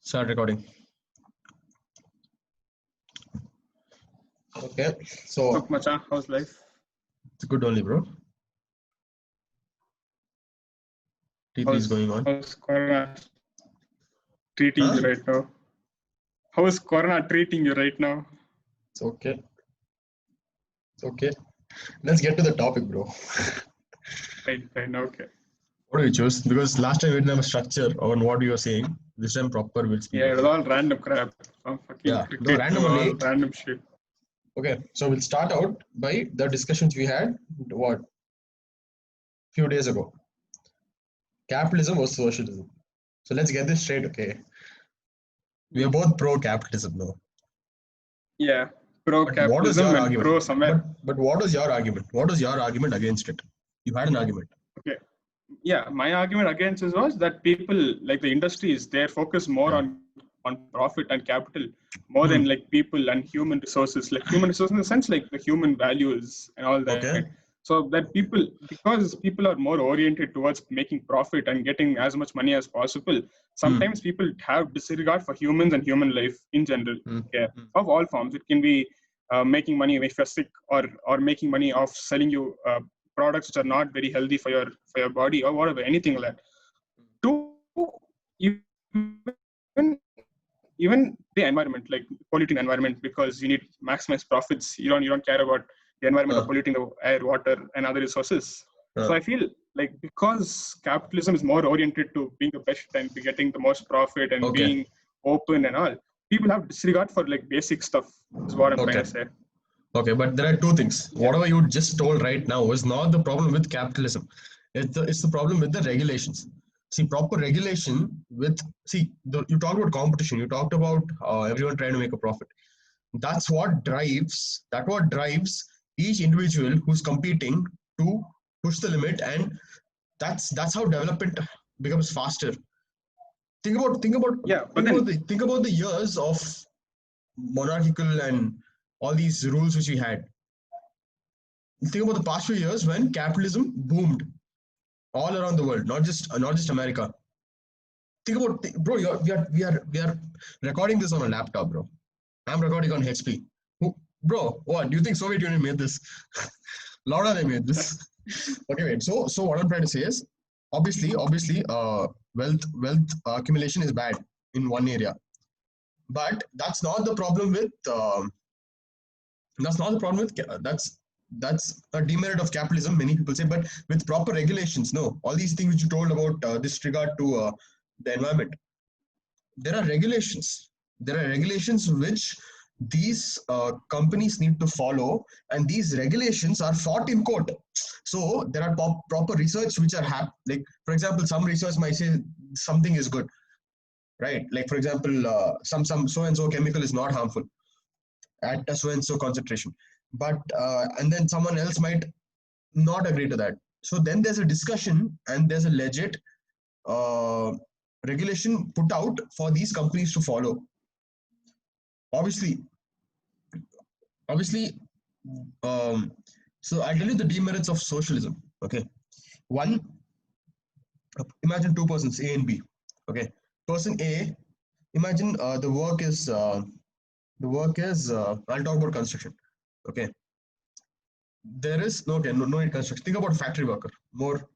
Start recording. Okay, so Look, Macha, how's life? it's good only, bro. T3 is going on. How's Corona treating you right now? How is Corona treating you right now? It's okay. It's okay. Let's get to the topic, bro. Fine, okay. What do you choose? Because last time we didn't have a structure on what you were saying. This time proper we'll speak. Yeah, it was all random crap. From fucking Yeah, cricket no, random to all only. random shit. Okay, so we'll start out by the discussions we had, few days ago. Capitalism versus socialism. So let's get this straight, okay? We are both pro-capitalism, no? Yeah, But what was pro-capitalism your and argument? pro-somewhere. But what was your argument? What was your argument against it? You had an argument. Okay. Yeah, my argument against this was that people, like the industries, they focus more on profit and capital more than like people and human resources. Like human resources in the sense like the human values and all that. Okay. So that because people are more oriented towards making profit and getting as much money as possible, sometimes people have disregard for humans and human life in general. Yeah, of all forms. It can be making money if you're sick, or making money off selling you products which are not very healthy for your body, or whatever, anything like that. Two, even the environment, like polluting the environment because you need maximize profits. You don't care about the environment or polluting the air, water, and other resources. So I feel like because capitalism is more oriented to being the best and getting the most profit and being open and all, people have disregard for like basic stuff is what I'm trying to say. Okay, but there are two things. Whatever you just told right now is not the problem with capitalism. It's the problem with the regulations. See, proper regulation you talked about competition. You talked about everyone trying to make a profit. That's what drives each individual who's competing to push the limit, and that's how development becomes faster. Think about the years of monarchical and all these rules which we had. Think about the past few years when capitalism boomed all around the world, not just America. Think about, bro. We are recording this on a laptop, bro. I'm recording on HP. Bro, what do you think Soviet Union made this? Lauda they made this. Okay, wait. So what I'm trying to say is, obviously, wealth accumulation is bad in one area, but that's not the problem with. That's a demerit of capitalism, many people say, but with proper regulations, no. All these things which you told about this regard to the environment, there are regulations. There are regulations which these companies need to follow, and these regulations are fought in court. So there are proper research which are like, for example, some research might say something is good, right? Like, for example, some so and so chemical is not harmful at a so and so concentration, but and then someone else might not agree to that. So then there's a discussion and there's a legit regulation put out for these companies to follow. Obviously, so I'll tell you the demerits of socialism. Okay, one, imagine two persons, A and B. Okay, person A, imagine the work is I'll talk about construction. Okay, there is no need construction. Think about a factory worker. More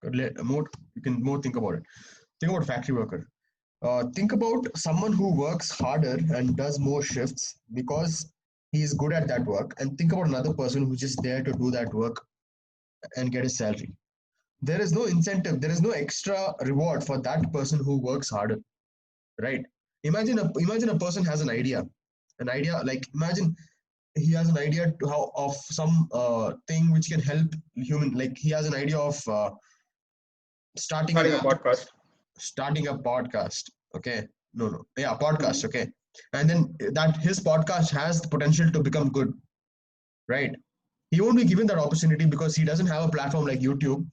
you can more think about it. Think about a factory worker. Think about someone who works harder and does more shifts because he is good at that work, and think about another person who's just there to do that work and get his salary. There is no incentive, there is no extra reward for that person who works harder, right? Imagine a person has an idea like, imagine he has an idea of some thing which can help human, like he has an idea of starting a podcast. Starting a podcast. Okay, podcast. Okay, and then that his podcast has the potential to become good, right? He won't be given that opportunity because he doesn't have a platform like YouTube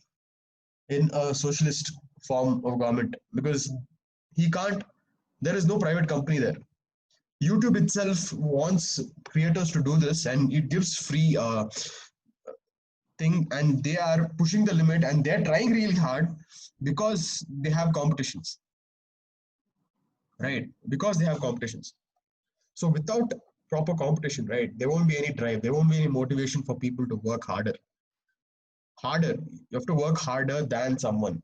in a socialist form of government, because he can't, there is no private company there. YouTube itself wants creators to do this, and it gives free thing, and they are pushing the limit, and they're trying really hard because they have competitions. right? Because they have competitions. So without proper competition, right, there won't be any drive, there won't be any motivation for people to work harder. You have to work harder than someone,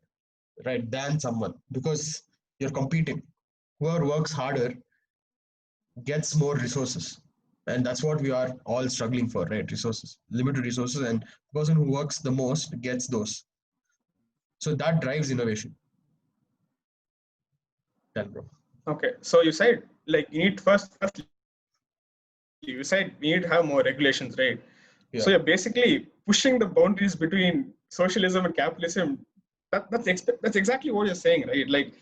right? Than someone, because you're competing. Whoever works harder gets more resources. And that's what we are all struggling for, right? Resources, limited resources, and the person who works the most gets those. So that drives innovation. Tell bro. Okay, so you said like you need first you said we need to have more regulations, right? Yeah. So you're basically pushing the boundaries between socialism and capitalism. That's exactly what you're saying, right? Like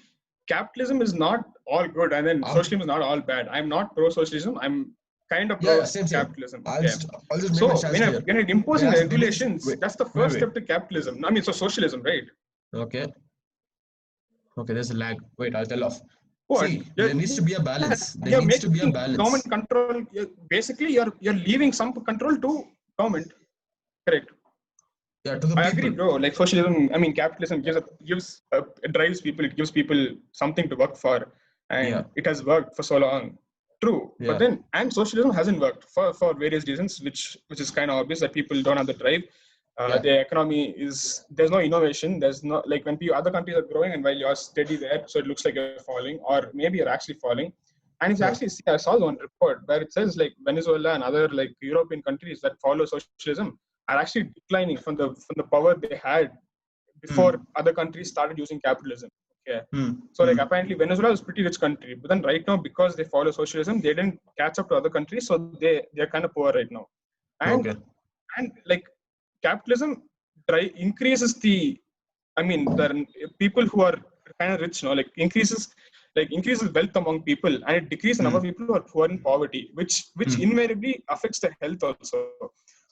capitalism is not all good, and then socialism is not all bad. I'm not pro socialism. I'm kind of pro same. capitalism. I'll Yeah. just make So my stance clear. when you're imposing Whereas regulations, that's the first step to capitalism. I mean, so socialism, right? Okay. Okay, there's a lag. Wait, I'll tell off. What? See, there needs to be a balance. There needs to be a balance. Government control. Basically, you're leaving some control to government. Correct. Yeah, to the I people. agree, bro. Like socialism, I mean, capitalism it drives people. It gives people something to work for, and it has worked for so long. True, but then and socialism hasn't worked for various reasons, which is kind of obvious that people don't have the drive. The economy there's no innovation. There's no like when other countries are growing and while you're steady there, so it looks like you're falling, or maybe you're actually falling. And if you actually see, I saw one report where it says like Venezuela and other like European countries that follow socialism are actually declining from the power they had before other countries started using capitalism. Okay. So like apparently Venezuela is a pretty rich country, but then right now because they follow socialism, they didn't catch up to other countries, so they're kind of poor right now. And like capitalism increases the people who are kind of rich, like increases wealth among people, and it decreases the number of people who are in poverty, which invariably affects their health also.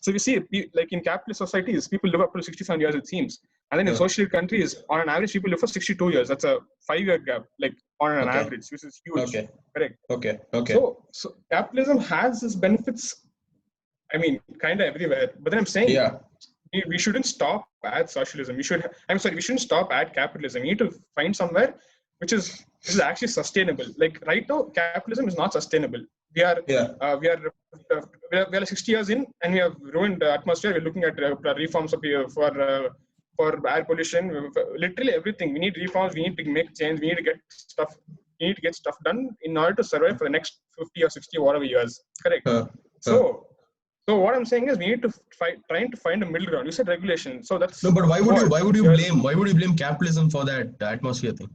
So we see, like in capitalist societies, people live up to 67 years, it seems. And then in social countries, on an average, people live for 62 years. That's a 5-year gap, like on an average, which is huge. Okay. Correct. Okay. So capitalism has its benefits, I mean, kind of everywhere. But then I'm saying we shouldn't stop at socialism. We shouldn't stop at capitalism. We need to find somewhere which is actually sustainable. Like right now, capitalism is not sustainable. We are 60 years in, and we have ruined the atmosphere. We're looking at reforms for air pollution. Literally everything. We need reforms. We need to make change. We need to get stuff. We need to get stuff done in order to survive for the next 50 or 60 or whatever years. Correct. So what I'm saying is we need to trying to find a middle ground. You said regulation, so that's no. But why would you blame capitalism for that atmosphere thing?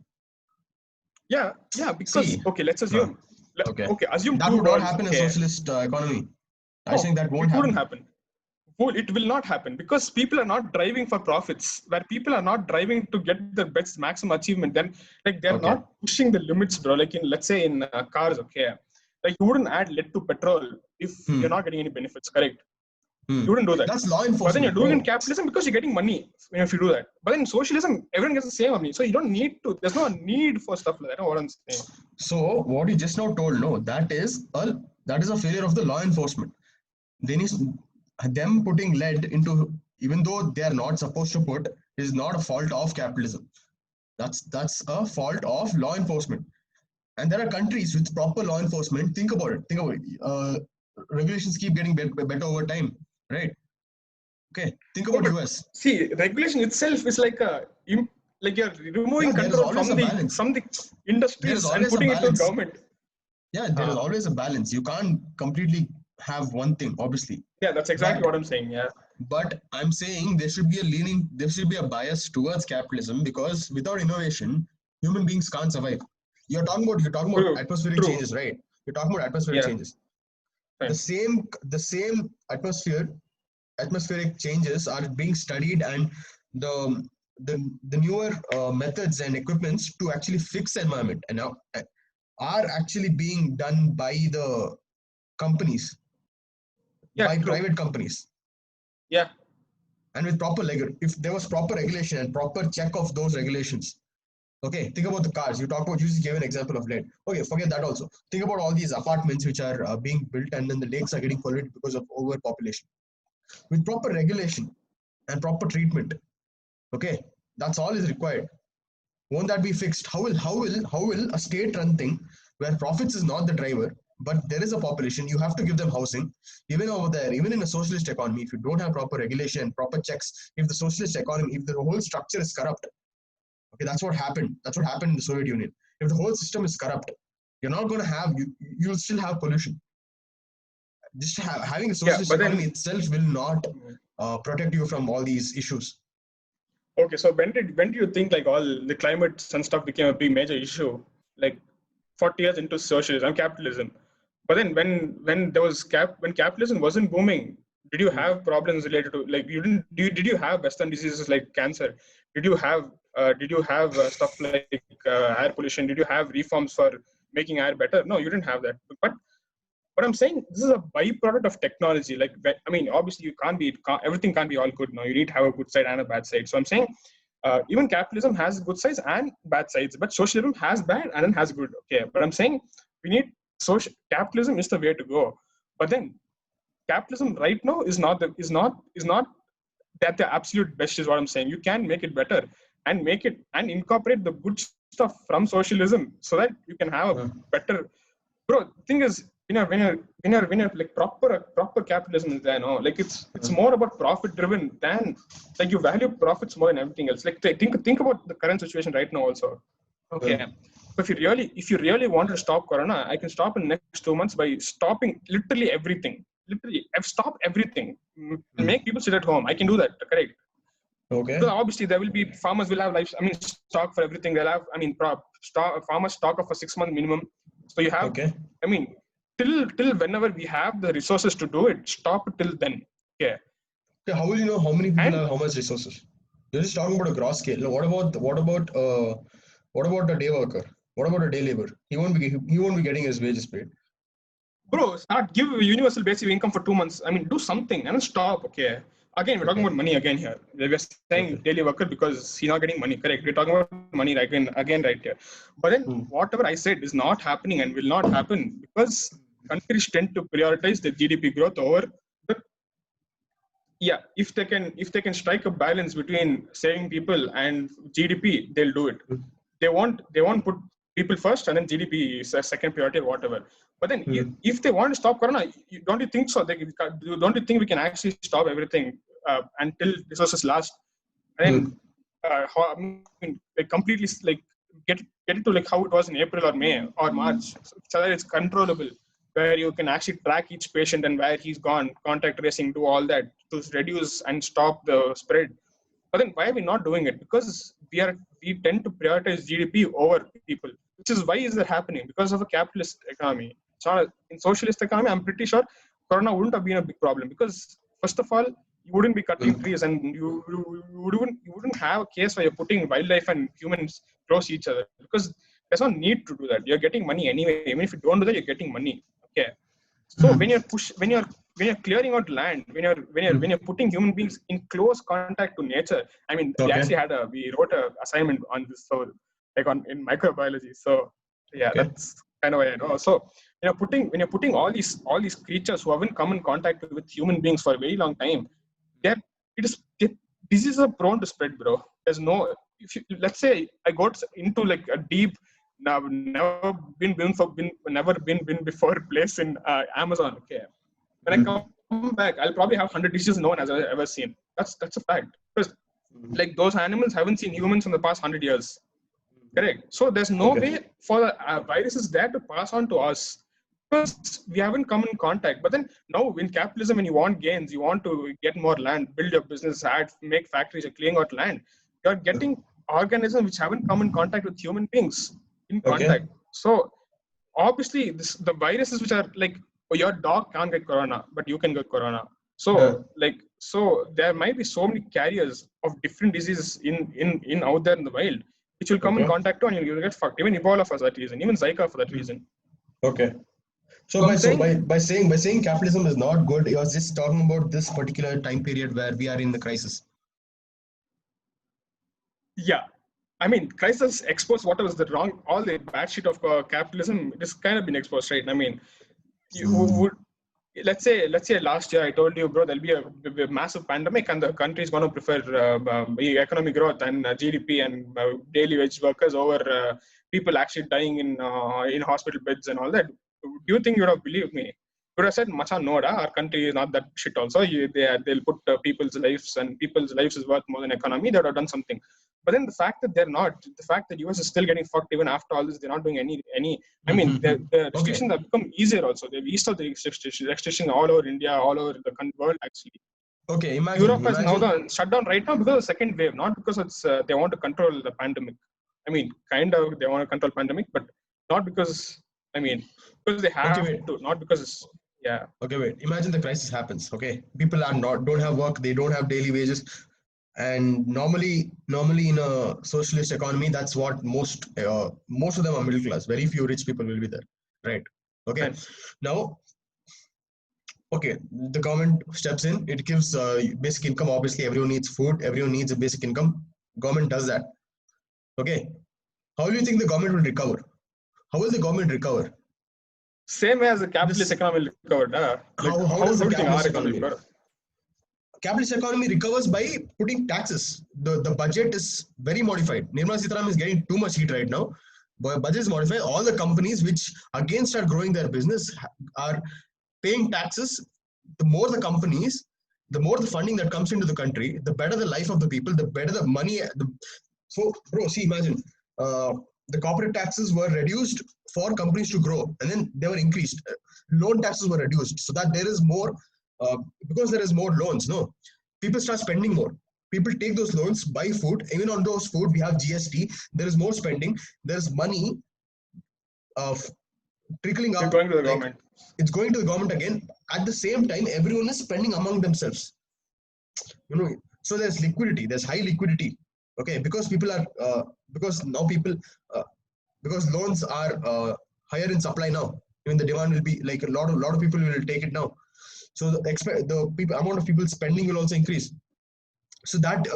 Yeah, because let's assume. Assume that would not happen in a socialist economy. I think that won't happen. Well, it will not happen because people are not driving for profits. Where people are not driving to get the best maximum achievement, then like they're not pushing the limits, bro. Like let's say in cars, like you wouldn't add lead to petrol if you're not getting any benefits, correct? You wouldn't do that. That's law enforcement. But then you're doing in capitalism because you're getting money if you do that. But in socialism, everyone gets the same money. So you don't need to, there's no need for stuff like that. What I'm saying. So what you just now told, that is a failure of the law enforcement. Them putting lead into, even though they are not supposed to put, is not a fault of capitalism. That's a fault of law enforcement. And there are countries with proper law enforcement. Think about it. Regulations keep getting better over time, right? Okay. Think about US. See, regulation itself is like you're removing control from the industries and putting it to government. Yeah, there is always a balance. You can't completely have one thing, obviously. Yeah, that's exactly what I'm saying. Yeah. But I'm saying there should be a bias towards capitalism, because without innovation, human beings can't survive. You're talking about atmospheric changes, right? You're talking about atmospheric changes. Right. The same atmospheric changes are being studied, and the newer methods and equipments to actually fix the environment and now are actually being done by the companies, by private companies. Yeah. And with if there was proper regulation and proper check of those regulations. Okay, think about the cars. You just gave an example of lead. Okay, forget that also. Think about all these apartments which are being built, and then the lakes are getting polluted because of overpopulation. With proper regulation and proper treatment, okay, that's all is required. Won't that be fixed? How will a state-run thing where profits is not the driver, but there is a population, you have to give them housing. Even over there, even in a socialist economy, if you don't have proper regulation, proper checks, if the socialist economy, if the whole structure is corrupt, okay, that's what happened. That's what happened in the Soviet Union. If the whole system is corrupt, you're not going to have, you'll still have pollution. Just having a socialist economy itself will not protect you from all these issues. Okay, so when do you think like all the climate and stuff became a big major issue? Like 40 years into socialism, capitalism. But then when there was when capitalism wasn't booming, did you have problems related to like did you have Western diseases like cancer? Did you have stuff like air pollution? Did you have reforms for making air better? No, you didn't have that. But I'm saying this is a byproduct of technology. Like, I mean, obviously everything can't be all good. No, you need to have a good side and a bad side. So I'm saying even capitalism has good sides and bad sides, but socialism has bad and then has good. Okay, but I'm saying we need capitalism is the way to go. But then capitalism right now is not that the absolute best is what I'm saying. You can make it better and make it and incorporate the good stuff from socialism so that you can have a better. Bro, the thing is, when you're like proper capitalism is there, no, like it's more about profit driven than like you value profits more than everything else. Like think about the current situation right now also. Okay. So if you really want to stop corona, I can stop in the next 2 months by stopping literally everything. Literally, I've stopped everything. Make people sit at home. I can do that, correct? Okay. So obviously there will be farmers will have stock for everything. They'll have farmers stock up for 6 months minimum. So you have till whenever we have the resources to do it, stop it till then. Yeah. How will you know how many people have how much resources? You're just talking about a gross scale. What about a day worker? What about a day labor? He won't be getting his wages paid. Bro, give universal basic income for 2 months. I mean, do something and then stop. Okay. Again, we're talking about money again here. We're saying daily worker because he's not getting money. Correct. We're talking about money again right here. But then whatever I said is not happening and will not happen because countries tend to prioritize the GDP growth over the. Yeah, if they can strike a balance between saving people and GDP, they'll do it. They won't put people first and then GDP is a second priority or whatever. But then if they want to stop corona, don't you think so? Don't you think we can actually stop everything until resources last? And completely get it to like how it was in April or May or March, so that it's controllable, where you can actually track each patient and where he's gone, contact tracing, do all that to reduce and stop the spread. But then why are we not doing it? Because we tend to prioritize GDP over people, which is why is that happening? Because of a capitalist economy. So in socialist economy, I'm pretty sure corona wouldn't have been a big problem because first of all, you wouldn't be cutting trees and you wouldn't have a case where you're putting wildlife and humans close to each other because there's no need to do that. You're getting money anyway. Even if you don't do that, you're getting money. Okay. So when you're clearing out land, when you're putting human beings in close contact to nature, I mean, we wrote an assignment on this, so like in microbiology. So yeah, that's kind of what I know. So when you're putting all these creatures who haven't come in contact with human beings for a very long time, diseases are prone to spread, bro. There's no, let's say I got into like a deep. Never been before place in Amazon. Okay, when I come back, I'll probably have 100 dishes no one has ever seen. That's a fact because like those animals haven't seen humans in the past 100 years. Correct. So there's no way for the viruses there to pass on to us because we haven't come in contact. But then now in capitalism, when you want gains, you want to get more land, build your business, make factories, you're clearing out land. You're getting organisms which haven't come in contact with human beings. In contact. So obviously the viruses which are like your dog can't get corona, but you can get corona. So so there might be so many carriers of different diseases in out there in the wild, which will come in contact to and you'll get fucked. Even Ebola for that reason, even Zika for that reason. Okay. So by saying capitalism is not good, you're just talking about this particular time period where we are in the crisis. Yeah. I mean, crisis exposed whatever is the wrong, all the bad shit of capitalism. It has kind of been exposed, right? I mean, let's say last year I told you, bro, there'll be a massive pandemic and the country is going to prefer economic growth and GDP and daily wage workers over people actually dying in hospital beds and all that. Do you think you would have believed me? You would have said, Macha, no, our country is not that shit also. They'll put people's lives, and people's lives is worth more than economy. They would have done something. But then the fact that they're not, the fact that US is still getting fucked even after all this, they're not doing any. I mean, the restrictions have become easier also. They've eased all the restrictions all over India, all over the world actually. Okay, imagine. Europe has now shut down right now because of the second wave, not because it's they want to control the pandemic. I mean, kind of they want to control pandemic, but not because, I mean, because they have to, not because it's, yeah. Okay, wait. Imagine the crisis happens. Okay, people don't have work, they don't have daily wages, and normally in a socialist economy, that's what most of them are middle class. Very few rich people will be there, right? Okay, right. Now, okay, the government steps in. It gives basic income. Obviously, everyone needs food. Everyone needs a basic income. Government does that. Okay, how do you think the government will recover? How will the government recover? Same as the capitalist economy recovered. How does the capitalist economy recover? Capitalist economy recovers by putting taxes. The budget is very modified. Nirmala Sitharaman is getting too much heat right now. But budget is modified. All the companies which again start growing their business are paying taxes. The more the companies, the more the funding that comes into the country, the better the life of the people, the better the money. So, bro, see, imagine the corporate taxes were reduced for companies to grow, and then they were increased. Loan taxes were reduced so that there is more, because there is more loans. No, people start spending more. People take those loans, buy food. Even on those food, we have GST. There is more spending. There's money trickling up. It's going to the government. It's going to the government again. At the same time, everyone is spending among themselves. So there's liquidity. There's high liquidity. Okay, because people are because now people because loans are higher in supply now. Even the demand will be like a lot of people will take it now. So the amount of people spending will also increase. So that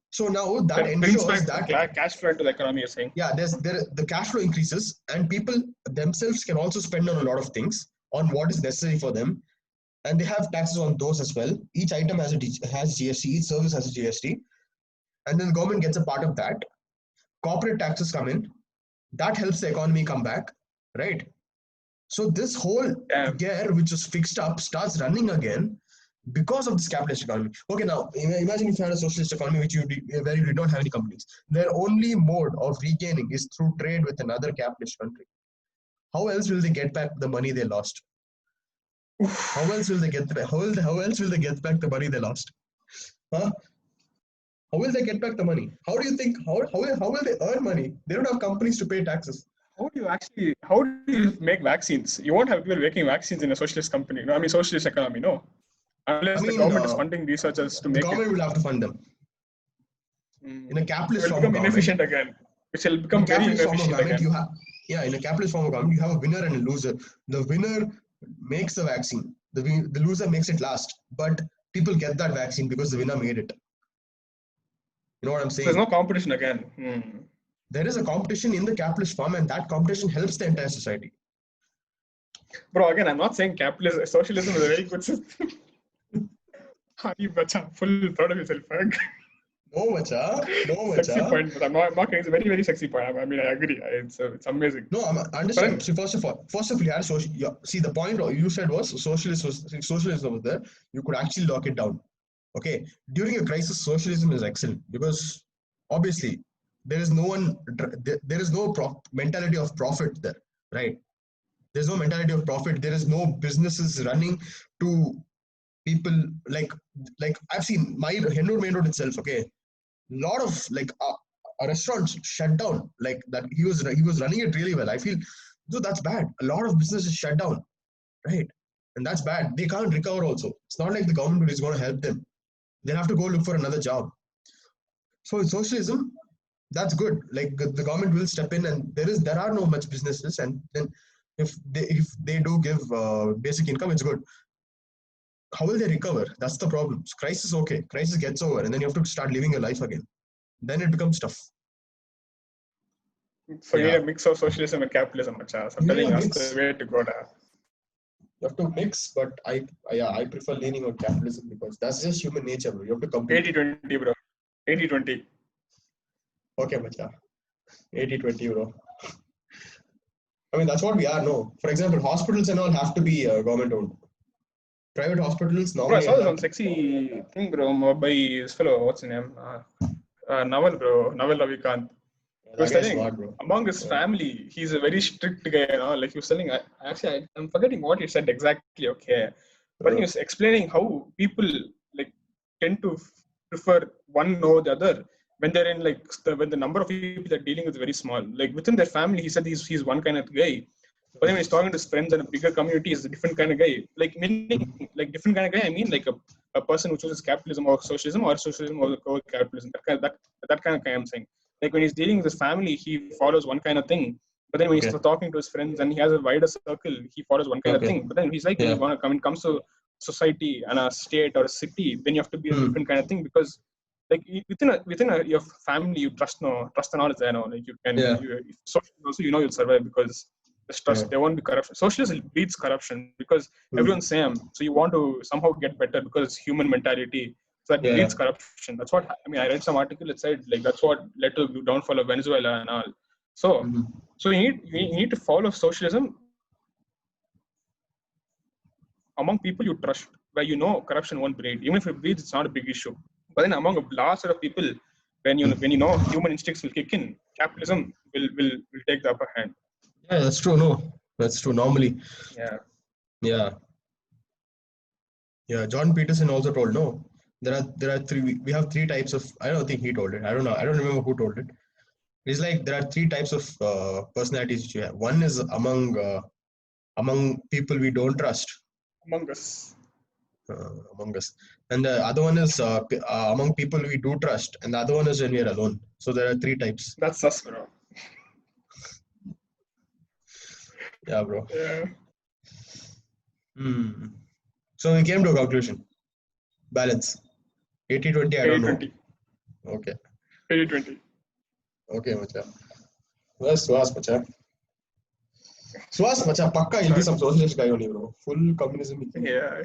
so now that ensures that cash flow into the economy, you're saying. Yeah, the cash flow increases, and people themselves can also spend on a lot of things, on what is necessary for them, and they have taxes on those as well. Each item has GST, each service has a GST, and then the government gets a part of that. Corporate taxes come in, that helps the economy come back, right? So this whole gear which is fixed up starts running again because of this capitalist economy. Okay, now imagine if you had a socialist economy where you did not have any companies. Their only mode of regaining is through trade with another capitalist country. How else will they get back the money they lost? How else will they get back the money they lost? Huh? How will they get back the money? How do you think? How will they earn money? They don't have companies to pay taxes. How do you make vaccines? You won't have people making vaccines in a socialist company. No, I mean socialist economy. No, unless the government is funding researchers to make. The government will have to fund them. In a capitalist form of government, inefficient again, which will become very inefficient again. In a capitalist form of government, you have a winner and a loser. The winner makes the vaccine. The loser makes it last. But people get that vaccine because the winner made it. You know what I'm saying? There's no competition again. There is a competition in the capitalist form, and that competition helps the entire society. Bro, again, I'm not saying socialism is a very good system. You bacha, full proud of yourself, Frank. No, macha. Sexy point, but I'm not kidding. It's a very, very sexy point. I mean, I agree. It's amazing. No, I understand. See, first of all, you had see, the point you said was socialism was there. You could actually lock it down. Okay, during a crisis, socialism is excellent because obviously there is no mentality of profit there, right? There's no mentality of profit. There is no businesses running to people like I've seen Hennur Main Road itself. Okay, lot of a restaurant shut down like that. He was running it really well. I feel so that's bad. A lot of businesses shut down, right? And that's bad. They can't recover also. It's not like the government is going to help them. They'll have to go look for another job. So in socialism, that's good. Like the government will step in, and there are no much businesses, and then if they do give basic income, it's good. How will they recover? That's the problem. Crisis, okay. Crisis gets over, and then you have to start living your life again. Then it becomes tough. So you need a mix of socialism and capitalism, Macha. So I'm telling us the way to go now. You have to mix, but I prefer leaning on capitalism because that's just human nature, bro. You have to compete. 80-20, bro. 80-20. Okay, macha. 80-20, bro. I mean, that's what we are, no. For example, hospitals and all have to be government owned. Private hospitals Bro, I normally saw this have one sexy thing, bro, by this fellow. What's his name? Naval, bro. Naval Ravikant. He that was guy's telling smart, bro. among his family, he's a very strict guy, you know. Like he was telling, I'm forgetting what he said exactly. Okay, but he was explaining how people like tend to prefer one over the other when they're in like when the number of people they're dealing with is very small. Like within their family, he said he's one kind of guy. But then when he's talking to his friends and a bigger community, is a different kind of guy. Like meaning, like different kind of guy. I mean, like a person who chooses capitalism or socialism or capitalism. That kind of guy I'm saying. Like when he's dealing with his family, he follows one kind of thing. But then when he's talking to his friends and he has a wider circle, he follows one kind of thing. But then he's like, when you want to come, when it comes to society and a state or a city, then you have to be a different kind of thing because like within your family, you trust the knowledge there. No, like you can also you'll survive because there's trust. There won't be corruption. Socialism beats corruption because everyone's same. So you want to somehow get better because it's human mentality. So that leads corruption. That's what I mean. I read some article. It said like that's what led to the downfall of Venezuela and all. So, so you need to follow socialism among people you trust, where you know corruption won't breed. Even if it breeds, it's not a big issue. But then among a large set of people, when you know human instincts will kick in, capitalism will take the upper hand. Yeah, that's true. No, that's true. Normally. Yeah. Yeah. John Peterson also told no. There are three. We have three types of. I don't think he told it. I don't know. I don't remember who told it. It's like there are three types of personalities which you have. One is among people we don't trust. Among us. And the other one is among people we do trust, and the other one is when we are alone. So there are three types. That's us, bro. Yeah, bro. Yeah. So we came to a conclusion. Balance. 80-20, I don't know. Okay. 80-20. Okay, macha. Where's Suhas, macha? Suhas, macha, pakka he'll be some socialist guy only, bro. Full communism. Yeah.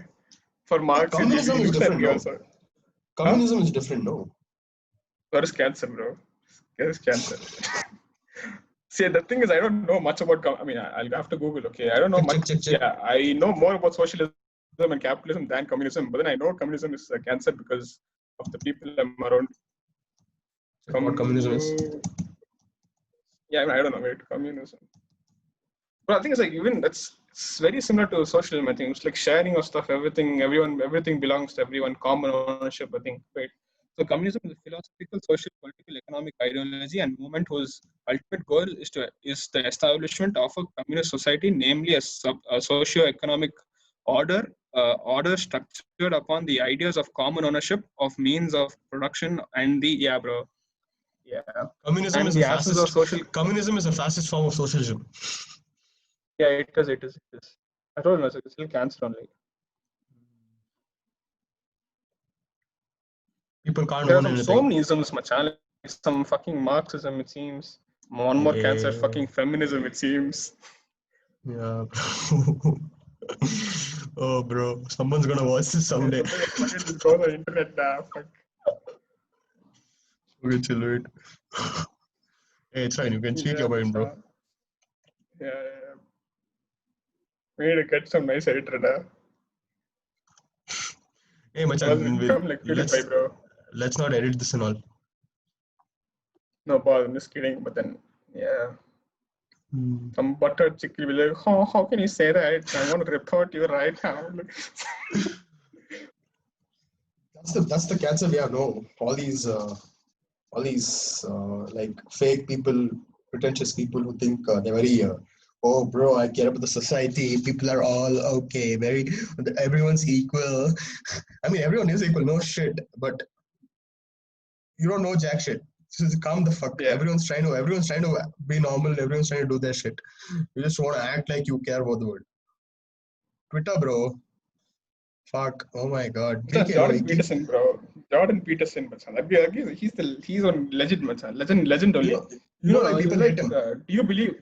For Marx, communism is different, no? Communism is different, no? What is cancer, bro? What is cancer? See, the thing is, I don't know much about. I mean, I'll have to Google. Okay, I don't know much. Check. Yeah, I know more about socialism and capitalism than communism. But then I know communism is a cancer because of the people I'm around. What communism is? Yeah, I mean, I don't know. Wait, communism. But I think it's like even it's very similar to socialism. I think it's like sharing of stuff. Everything belongs to everyone. Common ownership. I think. Right. So communism is a philosophical, social, political, economic ideology and movement whose ultimate goal is the establishment of a communist society, namely a socio-economic order structured upon the ideas of common ownership of means of production and the Communism is a fascist. Communism is a fascist form of socialism. Yeah, it is. I told you, it's still cancer only. People can't there own are anything. So many isms, like some fucking Marxism, it seems. One more cancer, fucking feminism, it seems. Yeah. Oh, bro. Someone's gonna watch this someday. Fucking go on the internet now. Fuck. Okay, chill, wait. Hey, it's fine. You can speak your mind, bro. Yeah. We need to get some nice editor now. Hey, Machan, like PewDiePie, bro. Let's not edit this and all. No, boss, I'm just kidding. But then, yeah. Some buttered chicken will be like, how can you say that? I want to report you right now. That's the cancer we have. No, all these like fake people, pretentious people who think they're very. Oh, bro, I care about the society. People are all okay. Everyone's equal. I mean, everyone is equal. No shit, but you don't know jack shit. So calm the fuck. Yeah. Everyone's trying to be normal. Everyone's trying to do their shit. You just want to act like you care about the world. Twitter, bro. Fuck. Oh my god. Jordan Peterson, bro. Jordan Peterson, machan. He's on legend, machan. Legend only. You know why people hate him? Do you believe?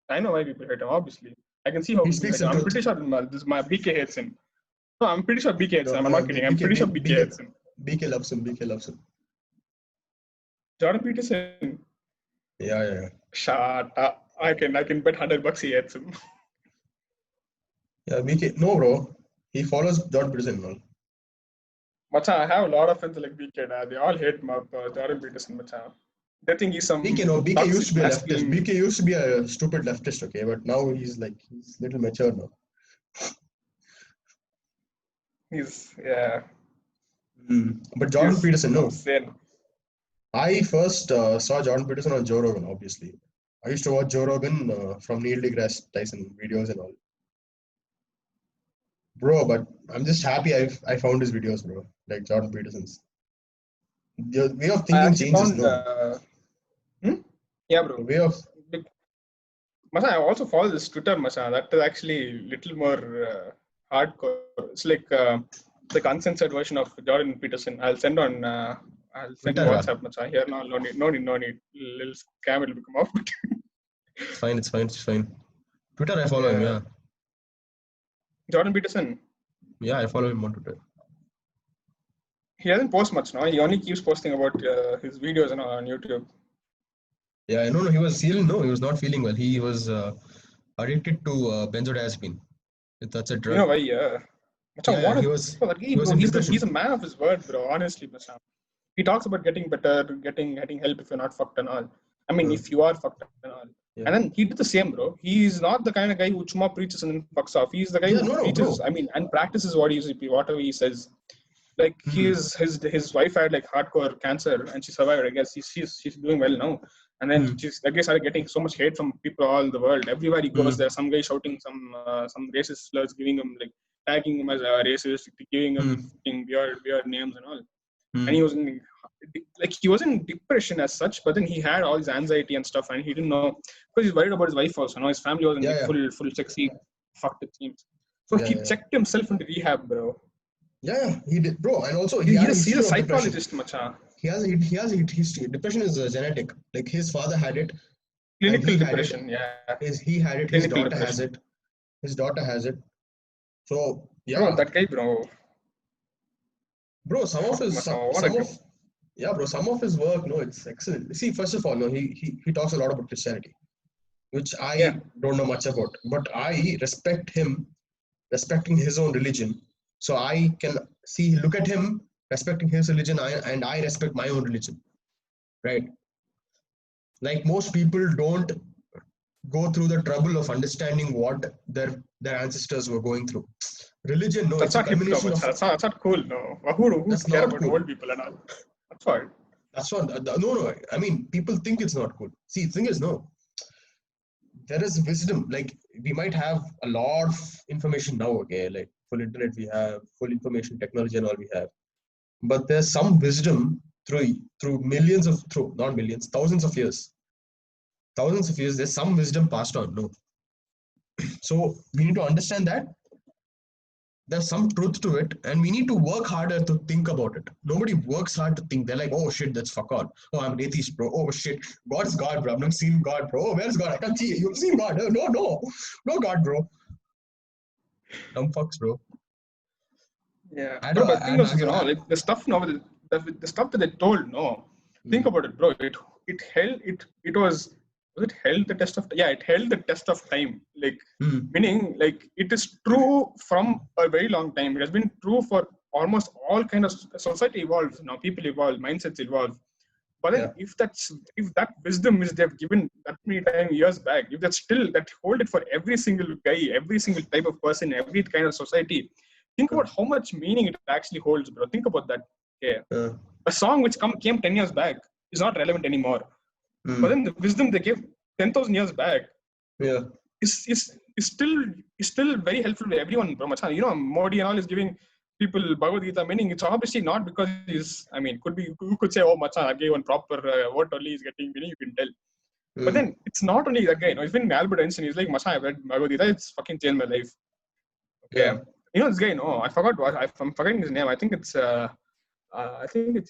I know why people hate him, obviously. I can see how. He speaks the I'm truth. pretty sure my BK hates him. No, I'm pretty sure BK hates him. I'm not kidding. I'm BK, pretty sure BK hates him. BK loves him. BK loves him. Jordan Peterson. Yeah. Shut up. I can bet $100 he hates him. Yeah, BK. No, bro. He follows Jordan Peterson. No. Macha, I have a lot of friends like BK. They all hate Jordan Peterson. Macha. They think he's some. BK, no. BK used to be a masculine. leftist. BK used to be a stupid leftist. Okay, but now he's little mature now. Yeah. But Jordan Peterson, no. Insane. I first saw Jordan Peterson on Joe Rogan, obviously. I used to watch Joe Rogan from Neil deGrasse Tyson videos and all. Bro, but I'm just happy I found his videos, bro. Like Jordan Peterson's. The way of thinking changes, no? Yeah, bro. The way of... Masha, I also follow this Twitter, Masha. That is actually a little more hardcore. It's like the uncensored version of Jordan Peterson. I'll send on WhatsApp, Masha. Here now, no need. Little scam will come off. It's fine. Twitter, I follow him, yeah. Jordan Peterson. Yeah, I follow him on Twitter. He hasn't posted much now. He only keeps posting about his videos on YouTube. Yeah, no, he was not feeling well. He was addicted to benzodiazepine. That's a drug. You know why? Yeah. He's a man of his word, bro. Honestly, Masha. He talks about getting better, getting help if you're not fucked and all. I mean, if you are fucked and all. Yeah. And then he did the same, bro. He's not the kind of guy who chuma preaches and then fucks off. He's the guy who preaches. I mean, and practices whatever he says. Like his wife had like hardcore cancer and she survived. I guess she's doing well now. And then she's started getting so much hate from people all the world. Everywhere he goes, there's some guy shouting some racist slurs, giving him like tagging him as a racist, giving him weird names and all. And he was in depression as such, but then he had all his anxiety and stuff, and he didn't know because he's worried about his wife also. His family was in full sexy fucked it seems. So he checked himself into rehab, bro. Yeah, he did, bro. And also he's a psychologist, Macha. He has a history. Depression is genetic. Like his father had it. Clinical depression, He had it. His daughter has it. So yeah. Bro, that guy, bro. Bro, some of his work, no, it's excellent. See, first of all, no, he talks a lot about Christianity, which I don't know much about, but I respect him, respecting his own religion. So I can look at him respecting his religion, and I respect my own religion, right? Like most people don't go through the trouble of understanding what their ancestors were going through. Religion, no, that's not hip, no. That's not cool, no. Who care about cool. Old people and all? That's what. That's what. No. I mean, people think it's not cool. See, the thing is, no. There is wisdom. Like we might have a lot of information now. Okay, like full internet we have, full information technology and all we have. But there's some wisdom through not millions, thousands of years. There's some wisdom passed on. No. So we need to understand that. There's some truth to it, and we need to work harder to think about it. Nobody works hard to think. They're like, oh shit, that's fuck all. Oh, I'm an atheist, bro. Oh shit, God's God, bro. I've not seen God, bro. Oh, where's God? I can't see it. You've seen God. No God, bro. Dumb fucks, bro. Yeah. But the thing was, like the stuff now, the stuff that they told, no. Think about it, bro. It held the test of it held the test of time, like meaning like it is true from a very long time. It has been true for almost all kind of society evolves now, people evolve, mindsets evolve, but then if that wisdom is they've given that many years back, if that's still that hold it for every single guy, every single type of person, every kind of society, think about how much meaning it actually holds, bro. Think about that. A song which came 10 years back is not relevant anymore. But then the wisdom they gave 10,000 years back is still very helpful to everyone, bro. You know, Modi and all is giving people Bhagavad Gita, meaning it's obviously not because you could say, oh, Machan, I gave one proper what only is getting meaning, you can tell. But then it's not only that guy, it's been Albert Einstein. He's like, Machan, I've read Bhagavad Gita, it's fucking changed my life. Okay. You know this guy, I forgot I'm forgetting his name. I think it's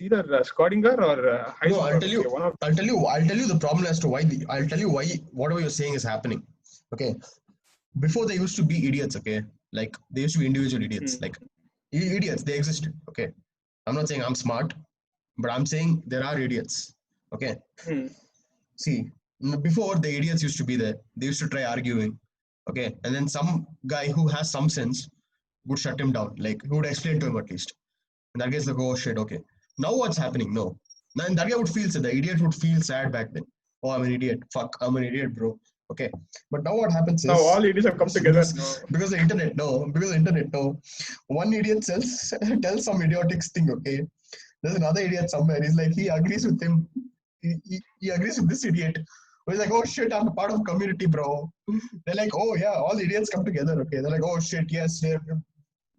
either Schrödinger or Heisenberg. No, I'll tell you the problem as to why. I'll tell you why whatever you're saying is happening. Okay, before they used to be idiots, okay? Like they used to be individual idiots. Like idiots, they existed, okay? I'm not saying I'm smart, but I'm saying there are idiots, okay? See, before the idiots used to be there, they used to try arguing, okay? And then some guy who has some sense would shut him down, like who would explain to him at least. And that guy's like, oh shit, okay. Now what's happening? No. Then that guy would feel sad. The idiot would feel sad back then. Oh, I'm an idiot. Fuck, I'm an idiot, bro. Okay. But now what happens Now is all idiots have come together. because the internet, no. Because the internet, no. One idiot tells some idiotic thing, okay. There's another idiot somewhere. He's like, he agrees with him. He agrees with this idiot. He's like, oh shit, I'm a part of community, bro. They're like, oh yeah, all idiots come together, okay. They're like, oh shit, yes,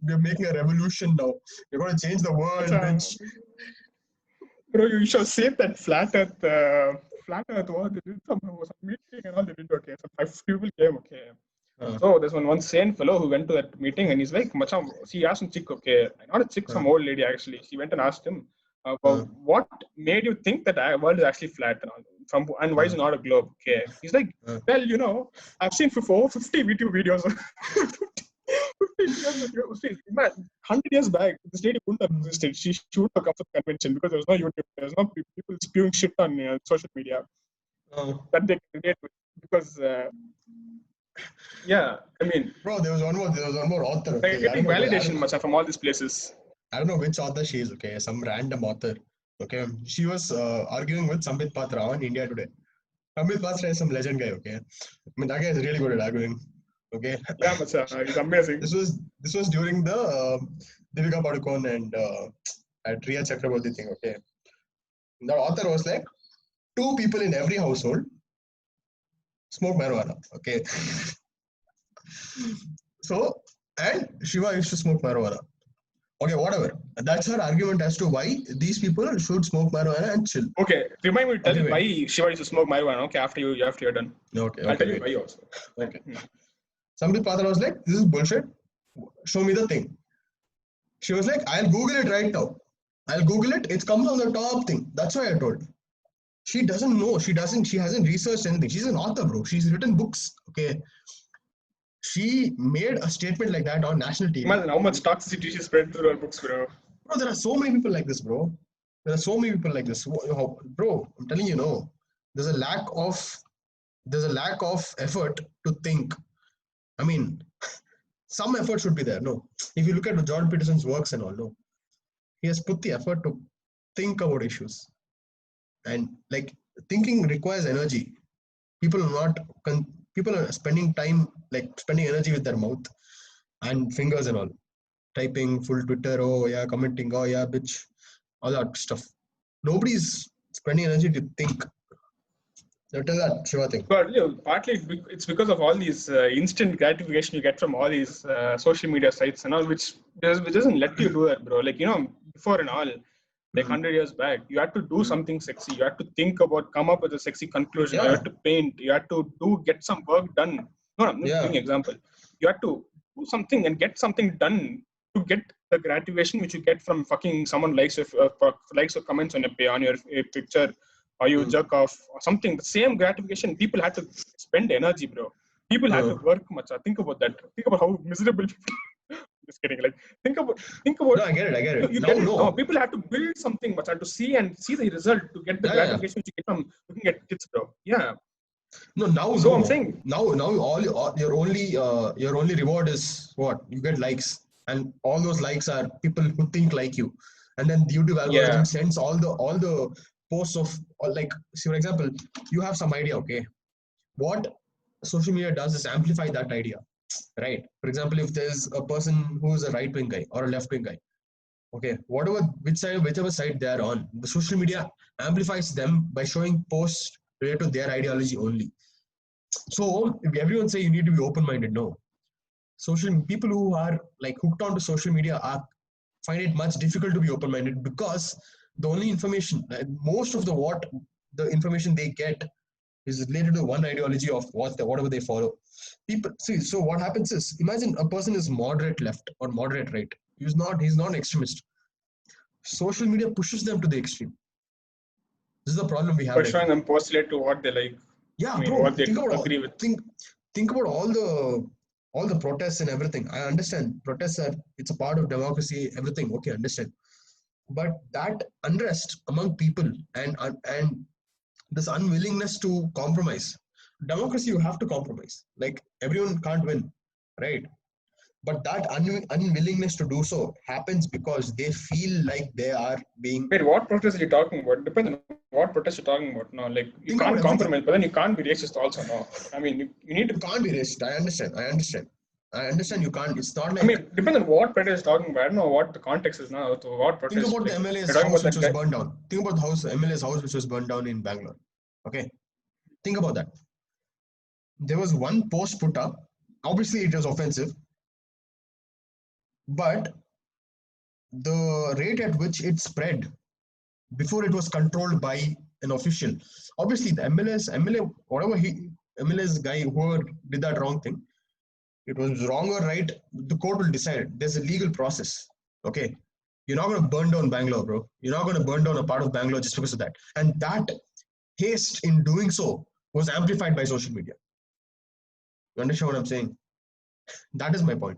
we're making a revolution now. We're going to change the world, bitch. Bro, you should say that flat earth was they did some meeting and all they did, okay. So 5 people came, okay. So there's one sane fellow who went to that meeting and he's like, Macham, he asked some chick, okay, not a chick, some old lady actually. She went and asked him, what made you think that the world is actually flat and why is it not a globe? Okay. He's like, well, you know, I've seen over 50 YouTube videos. 100 years back, this lady wouldn't have existed. She wouldn't have come to the convention because there was no YouTube. There was no people spewing shit on social media that they can relate with. Because, yeah, I mean, bro, there was one more author. Okay, they're getting validation much from all these places. I don't know which author she is. Okay, some random author. Okay, she was arguing with Sambit Patra on India Today. Sambit Patra is some legend guy. Okay, I mean that guy is really good at arguing. Okay. Yeah, macha, he's amazing. This was during the Deepika Padukone and Riya Chakraborty thing. Okay. The author was like, 2 people in every household smoke marijuana. Okay. So, and Shiva used to smoke marijuana. Okay, whatever. That's her argument as to why these people should smoke marijuana and chill. Okay, remind me to tell you why Shiva used to smoke marijuana. Okay, after you're done. Okay. I'll tell you why also. Okay. Sambit Patra was like, this is bullshit. Show me the thing. She was like, I'll Google it right now. I'll Google it. It comes on the top thing. That's why I told. She doesn't know. She hasn't researched anything. She's an author, bro. She's written books. Okay. She made a statement like that on national TV. Imagine how much toxicity she spread through her books, bro. Bro, there are so many people like this, bro. Bro, I'm telling you, no. There's a lack of effort to think. I mean, some effort should be there. No, if you look at Jordan Peterson's works and all, no, he has put the effort to think about issues, and like thinking requires energy. People are spending time, like spending energy with their mouth and fingers and all, typing full Twitter. Oh yeah, commenting. Oh yeah, bitch, all that stuff. Nobody's spending energy to think. Tell that Shiva thing. But partly it's because of all these instant gratification you get from all these social media sites and all, which doesn't let you do that, bro. Like, before and all, like 100 years back, you had to do something sexy. You had to think about, come up with a sexy conclusion. Yeah. You had to paint. You had to get some work done. No, I'm just giving an example. You had to do something and get something done to get the gratification which you get from fucking someone likes or comments on your picture. Or you jerk off or something. The same gratification. People had to spend energy, bro. People had to work much. Think about that. Think about how miserable people. Just kidding. Like think about. No, I get it. No, people had to build something much. Had to see the result to get the gratification which you get from looking at kids, bro. Yeah. No, now. So I'm saying now all your only reward is what you get likes, and all those likes are people who think like you, and then the YouTube algorithm sends all the posts of, like, see, for example, you have some idea, okay? What social media does is amplify that idea, right? For example, if there's a person who is a right-wing guy or a left-wing guy, okay, whichever side they are on, the social media amplifies them by showing posts related to their ideology only. So if everyone say you need to be open-minded, no. People who are like hooked onto social media find it much difficult to be open-minded, because the only information, most of the information they get is related to one ideology of whatever they follow. People see. So what happens is, imagine a person is moderate left or moderate right. He's not an extremist. Social media pushes them to the extreme. This is the problem we have. For showing them postulate to what they like. Yeah, bro. What they agree with. Think about all the all the protests and everything. I understand protests are, it's a part of democracy, everything. Okay, understand. But that unrest among people and this unwillingness to compromise. Democracy, you have to compromise. Like everyone can't win, right? But that unwillingness to do so happens because they feel like they are being. Wait, what protest are you talking about? Depends on what protest you're talking about. No, like you Think can't about everything. compromise, but then you can't be racist also. No, I mean you need to. You can't be racist. I understand. I understand you can't. It's not like. I mean, depends on what protest you're talking about. I don't know what the context is now. So what Think protest? about the Like, MLA's you're talking house about which that was guy. burned down. Think about the MLA's house which was burned down in Bangalore. Okay. Think about that. There was one post put up. Obviously, it was offensive, but the rate at which it spread before it was controlled by an official. Obviously, the MLA, whatever MLA's guy, whoever did that wrong thing, it was wrong or right, the court will decide it. There's a legal process. Okay. You're not going to burn down Bangalore, bro. You're not going to burn down a part of Bangalore just because of that. And that haste in doing so was amplified by social media. You understand what I'm saying? That is my point.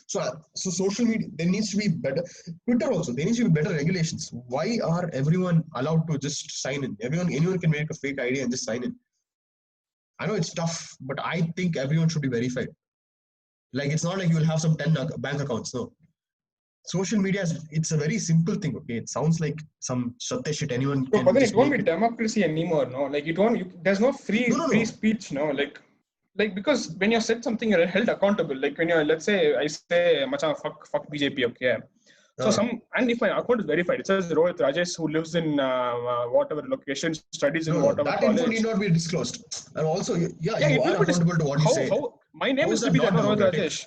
So social media, there needs to be better. Twitter also, there needs to be better regulations. Why are everyone allowed to just sign in? Anyone can make a fake ID and just sign in. I know it's tough, but I think everyone should be verified. Like it's not like you will have some 10 bank accounts. No. Social media, it's a very simple thing. Okay, it sounds like some satya shit. Anyone But can then just it won't make be it. democracy anymore. No, like it won't. There's no free No. speech. No, like because when you said something, you're held accountable. Like when you're, let's say, I say, "Macha, fuck BJP." Okay. So and if my account is verified, it says Rohit Rajesh, who lives in whatever location, studies in No, whatever that info need college. not be disclosed. And also, yeah, Yeah, you it are will be. accountable to what you say. How my name How is is to that be there, not no, Rohit democratic? Rajesh.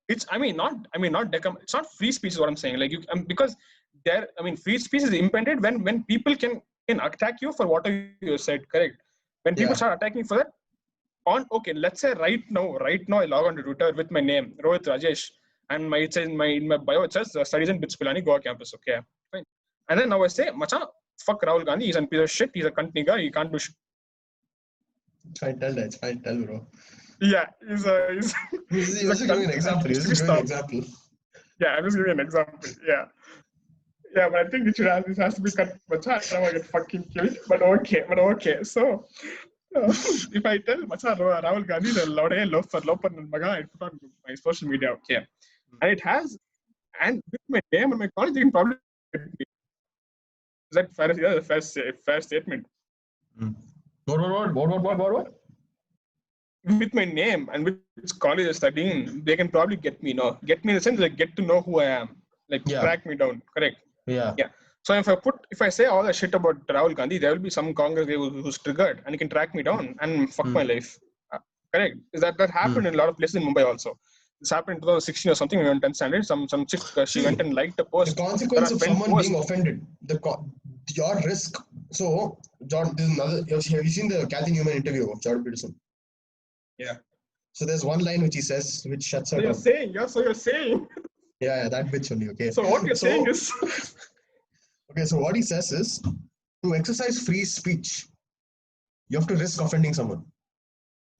It's it's not free speech is what I'm saying. Like you because there, I mean, free speech is impeded when people can attack you for what you said. Correct. When people Yeah. start attacking for that, okay, let's say right now I log on to Twitter with my name Rohit Rajesh, and it says in my bio it says studies in BITS Pilani Goa campus. Okay, fine. And then now I say, Macha, fuck Rahul Gandhi. He's a piece of shit. He's a cunt nigga. He can't do shit. Fine, tell, bro. Yeah, He's he's a just giving cunt an and example. needs He's to be just giving an stopped. example. Yeah, I'm just giving an example. Yeah. Yeah, but I think this has to be cut. Macha, I don't want to get fucking killed. But okay. So, if I tell Macha Rahul Gandhi is a loper maga, I put on my social media, okay. And it has, and with my name and my college, you can probably get me. Is that fair? Yeah, fair statement. What? With my name and which college I'm studying, they can probably get me. No, get me in the sense like get to know who I am, like Yeah. track me down. Correct. Yeah. Yeah. So if I say all the shit about Rahul Gandhi, there will be some Congress guy who's triggered and he can track me down and fuck my life. Correct. Is that happened in a lot of places in Mumbai also. This happened in 2016 or something. We went 10th standard. Some chick she went and liked a post. The consequence Her of friend someone post. being offended, your risk. So, Jordan, this is another. Have you seen the Kathy Newman interview of Jordan Peterson? Yeah. So there's one line which he says, which shuts her down. So you're saying. Yeah, that bitch only. Okay. So what you're saying is. Okay, so what he says is, to exercise free speech, you have to risk offending someone.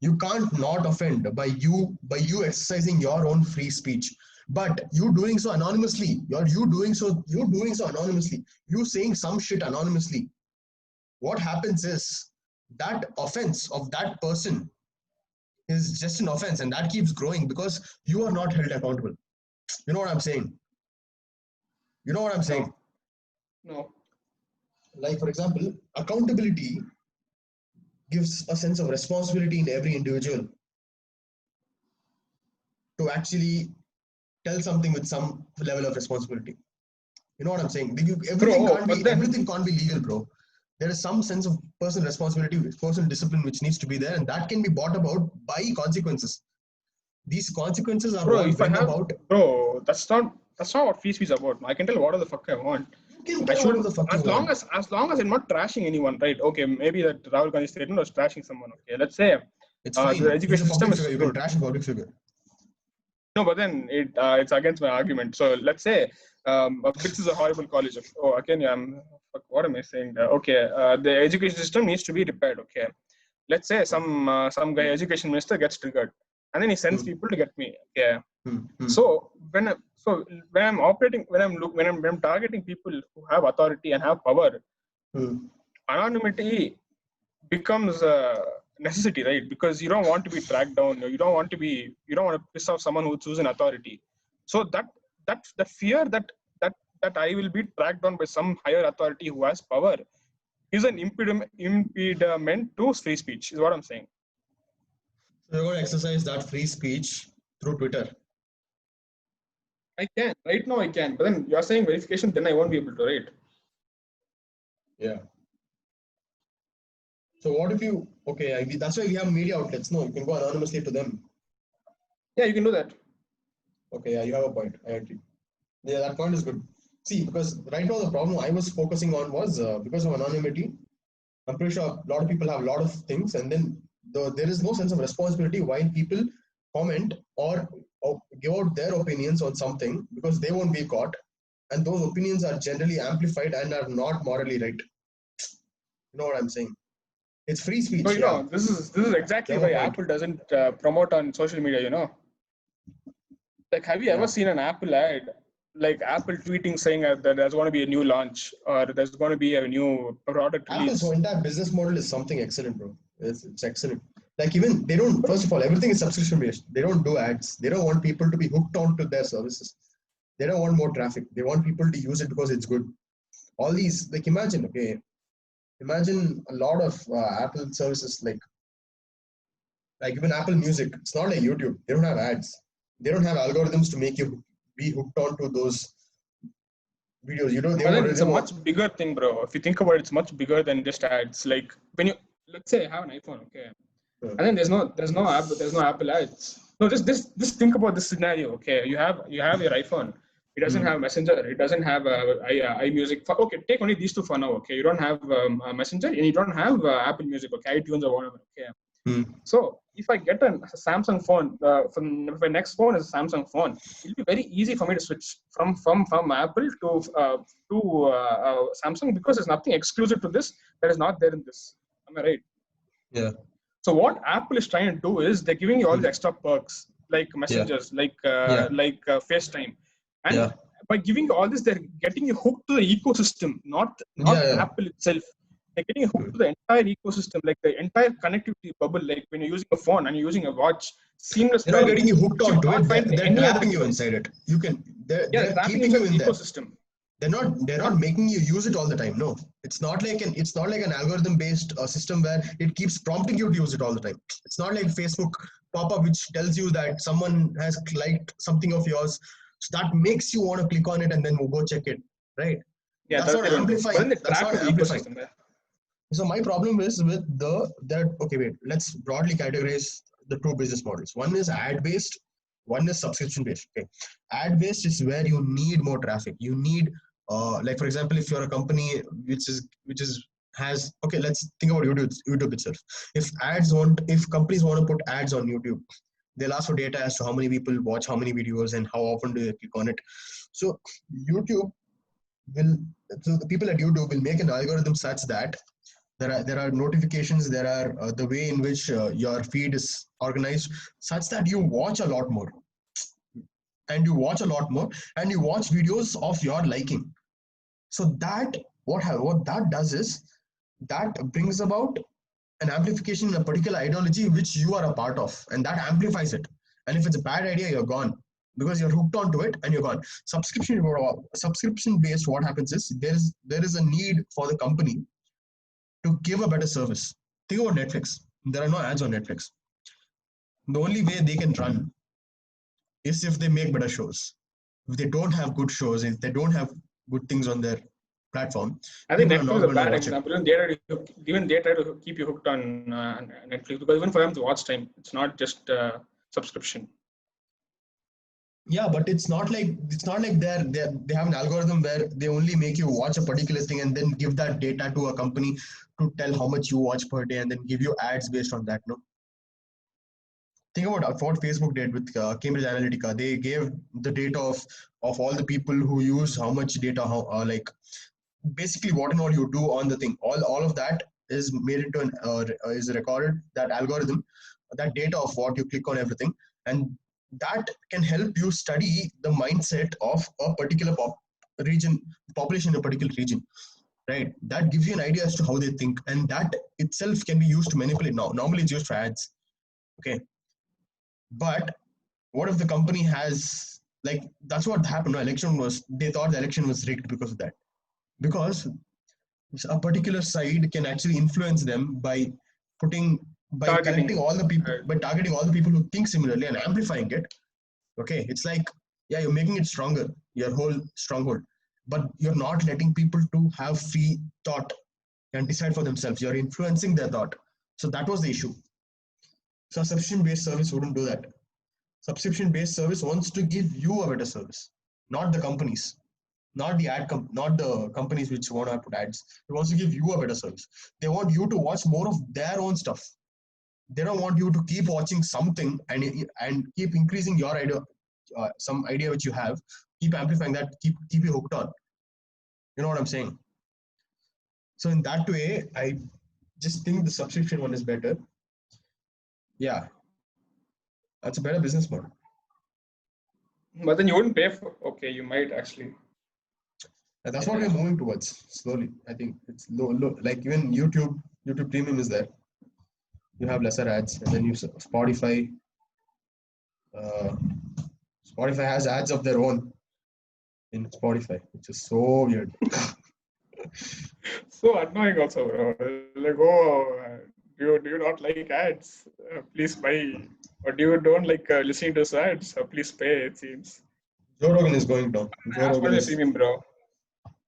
You can't not offend by you exercising your own free speech. But you doing so anonymously, you doing so anonymously, you saying some shit anonymously. What happens is that offense of that person is just an offense, and that keeps growing because you are not held accountable. You know what I'm saying? No. Like, for example, accountability gives a sense of responsibility in every individual to actually tell something with some level of responsibility. You know what I'm saying? Everything can't be legal, bro. There is some sense of personal responsibility, personal discipline which needs to be there, and that can be brought about by consequences. These consequences are what bring about. Bro, that's not what free speech is about. I can tell whatever the fuck I want. I should, as long as I'm not trashing anyone, right? Okay, maybe that Rahul Gandhi statement was trashing someone. Okay, let's say it's fine. The education system is good. You can trash a public figure. No, but then it's against my argument. So let's say BITS is a horrible college. Oh, again, yeah, what am I saying? Okay, the education system needs to be repaired. Okay, let's say some guy education minister gets triggered. and then he sends people to get me. Yeah. Mm-hmm. So when I'm targeting people who have authority and have power, anonymity becomes a necessity, right? Because you don't want to be tracked down. You don't want to piss off someone who's chosen authority. So that the fear that I will be tracked down by some higher authority who has power is an impediment to free speech, is what I'm saying. So you're going to exercise that free speech through Twitter? I can. Right now I can. But then you're saying verification, then I won't be able to, right? Yeah. So what if you, okay, that's why we have media outlets. No, you can go anonymously to them. Yeah, you can do that. Okay, yeah, you have a point. I agree. Yeah, that point is good. See, because right now the problem I was focusing on was because of anonymity. I'm pretty sure a lot of people have a lot of things, and then there is no sense of responsibility while people comment or give out their opinions on something, because they won't be caught, and those opinions are generally amplified and are not morally right. You know what I'm saying? It's free speech. So, this is exactly why Apple doesn't promote on social media, Like, have you ever seen an Apple ad, like Apple tweeting saying that there's going to be a new launch or there's going to be a new product release? Apple's entire business model is something excellent, bro. It's excellent. Like, even they don't, first of all, everything is subscription based. They don't do ads. They don't want people to be hooked onto their services. They don't want more traffic. They want people to use it because it's good. All these, like, imagine a lot of Apple services, like even Apple Music. It's not like YouTube. They don't have ads. They don't have algorithms to make you be hooked onto those videos. It's a much bigger thing, bro. If you think about it, it's much bigger than just ads. Like, when you, let's say, have an iPhone, okay, and then there's no Apple ads. No, just think about this scenario, okay? You have your iPhone. It doesn't have Messenger. It doesn't have iMusic. Okay, take only these two for now, okay? You don't have Messenger and you don't have Apple Music, okay? iTunes or whatever, okay? So if I get a Samsung phone, if my next phone is a Samsung phone, it'll be very easy for me to switch from Apple to Samsung, because there's nothing exclusive to this that is not there in this. Am I right? Yeah. So what Apple is trying to do is they're giving you all the extra perks, like messengers, like FaceTime, and by giving you all this, they're getting you hooked to the ecosystem, not Apple itself. They're getting hooked to the entire ecosystem, like the entire connectivity bubble. Like, when you're using a phone and you're using a watch, seamless. They're not getting you hooked onto it. They're trapping you inside it. They're keeping you in there. Ecosystem. They're not making you use it all the time. No, it's not like an algorithm based system where it keeps prompting you to use it all the time. It's not like Facebook pop-up which tells you that someone has liked something of yours, so that makes you want to click on it and then go check it, right? Yeah, that's not amplifying. That's not amplifying. So my problem is with okay, wait, let's broadly categorize the two business models. One is ad based, one is subscription based. Okay, ad based is where you need more traffic. You need like, for example, if you're a company okay, let's think about YouTube itself. If companies want to put ads on YouTube, they'll ask for data as to how many people watch how many videos and how often do they click on it. So the people at YouTube will make an algorithm such that there are notifications, there are the way in which your feed is organized, such that you watch a lot more, and you watch videos of your liking. So that what that does is that brings about an amplification in a particular ideology which you are a part of, and that amplifies it. And if it's a bad idea, you're gone, because you're hooked onto it and you're gone. Subscription based, what happens is there is a need for the company to give a better service. Think about Netflix. There are no ads on Netflix. The only way they can run is if they make better shows. If they don't have good shows, if they don't have good things on their platform, I think Netflix is a bad example. Even they try to keep you hooked on Netflix, because even for them to watch time, it's not just subscription. Yeah, but it's not like they have an algorithm where they only make you watch a particular thing and then give that data to a company to tell how much you watch per day and then give you ads based on that. No. Think about what Facebook did with Cambridge Analytica. They gave the data of all the people who use how much data, like basically what and all you do on the thing. All of that is made into is recorded. That algorithm that data of what you click on everything, and that can help you study the mindset of a particular region, population in a particular region, right? That gives you an idea as to how they think, and that itself can be used to manipulate. Now, normally it's used for ads, okay? But what if the company has, like, that's what happened. Election was, they thought the election was rigged because of that, because a particular side can actually influence them by collecting all the people, by targeting all the people who think similarly and amplifying it. Okay, it's like, yeah, you're making it stronger, your whole stronghold, but you're not letting people to have free thought and decide for themselves. You're influencing their thought. So that was the issue. So a subscription-based service wouldn't do that. Subscription-based service wants to give you a better service, not the companies, not the companies which want to put ads. It wants to give you a better service. They want you to watch more of their own stuff. They don't want you to keep watching something and keep increasing your idea, some idea which you have, keep amplifying that, keep you hooked on. You know what I'm saying? So in that way, I just think the subscription one is better. Yeah, that's a better business model. But then you wouldn't pay for. Okay, you might actually. And that's what we're moving towards slowly. I think it's low. Like even YouTube Premium is there. You have lesser ads, and then you Spotify. Spotify has ads of their own in Spotify, which is so weird. So annoying also, bro. Like, oh, do you not like ads? Please buy. Or do you don't like listening to ads? Please pay, it seems. Joe Rogan is going down. Joe Rogan is premium, bro.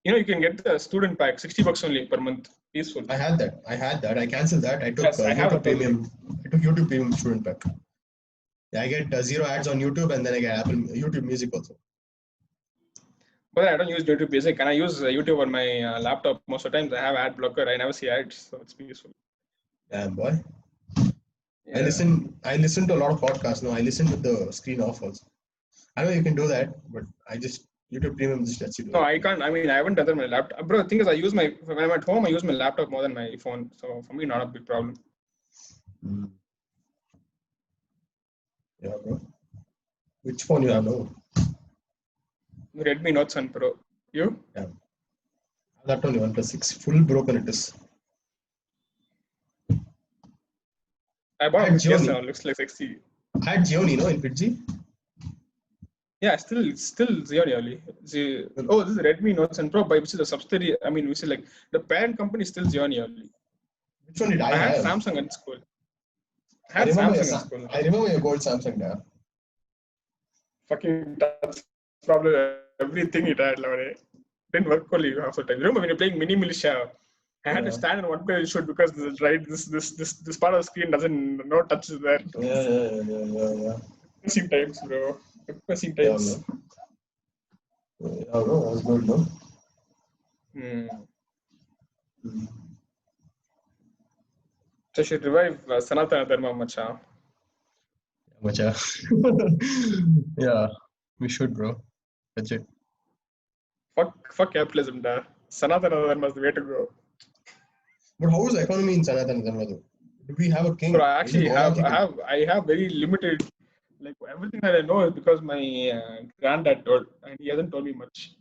You can get the student pack, $60 only per month. Peaceful. I had that. I canceled that. I took YouTube Premium. I took YouTube Premium student pack. Yeah, I get 0 ads on YouTube, and then I get YouTube Music also. But I don't use YouTube Music, and I use YouTube on my laptop most of the times. I have ad blocker. I never see ads, so it's peaceful. Damn, boy. Yeah. I listen to a lot of podcasts now. I listen with the screen off also. I know you can do that, but YouTube Premium just lets you do No, I can't. I mean, I haven't done my laptop. Bro, the thing is, when I'm at home, I use my laptop more than my phone. So for me, not a big problem. Yeah, bro. Which phone you have now? Redmi Note 7 Pro. You? Yeah. That only OnePlus 6. Full broken it is. I bought a PS now. Looks like sexy. I had Xiaomi, no, in Fiji. Yeah, still Xiaomi. Oh, this is Redmi Note 7 Pro, but which is a subsidiary. I mean, which is like the parent company is still Xiaomi only. Which one did I have? I had Samsung in school. I remember your gold Samsung now. Fucking that's probably everything it had, Lord. Didn't work only half the time. Remember when you're playing Mini Militia? I had to stand in one place shoot because this part of the screen doesn't touches there. Yeah. Depressing times, bro. Depressing times. Yeah, bro. That was good, no? So you should revive Sanatana Dharma, macha. Yeah, we should, bro. That's it. Fuck capitalism, da. Sanatana Dharma is the way to go. But how is the economy in Sanatana Dharma though? Do we have a king? Bro, I actually I have very limited, like everything that I know is because my granddad told, and he hasn't told me much.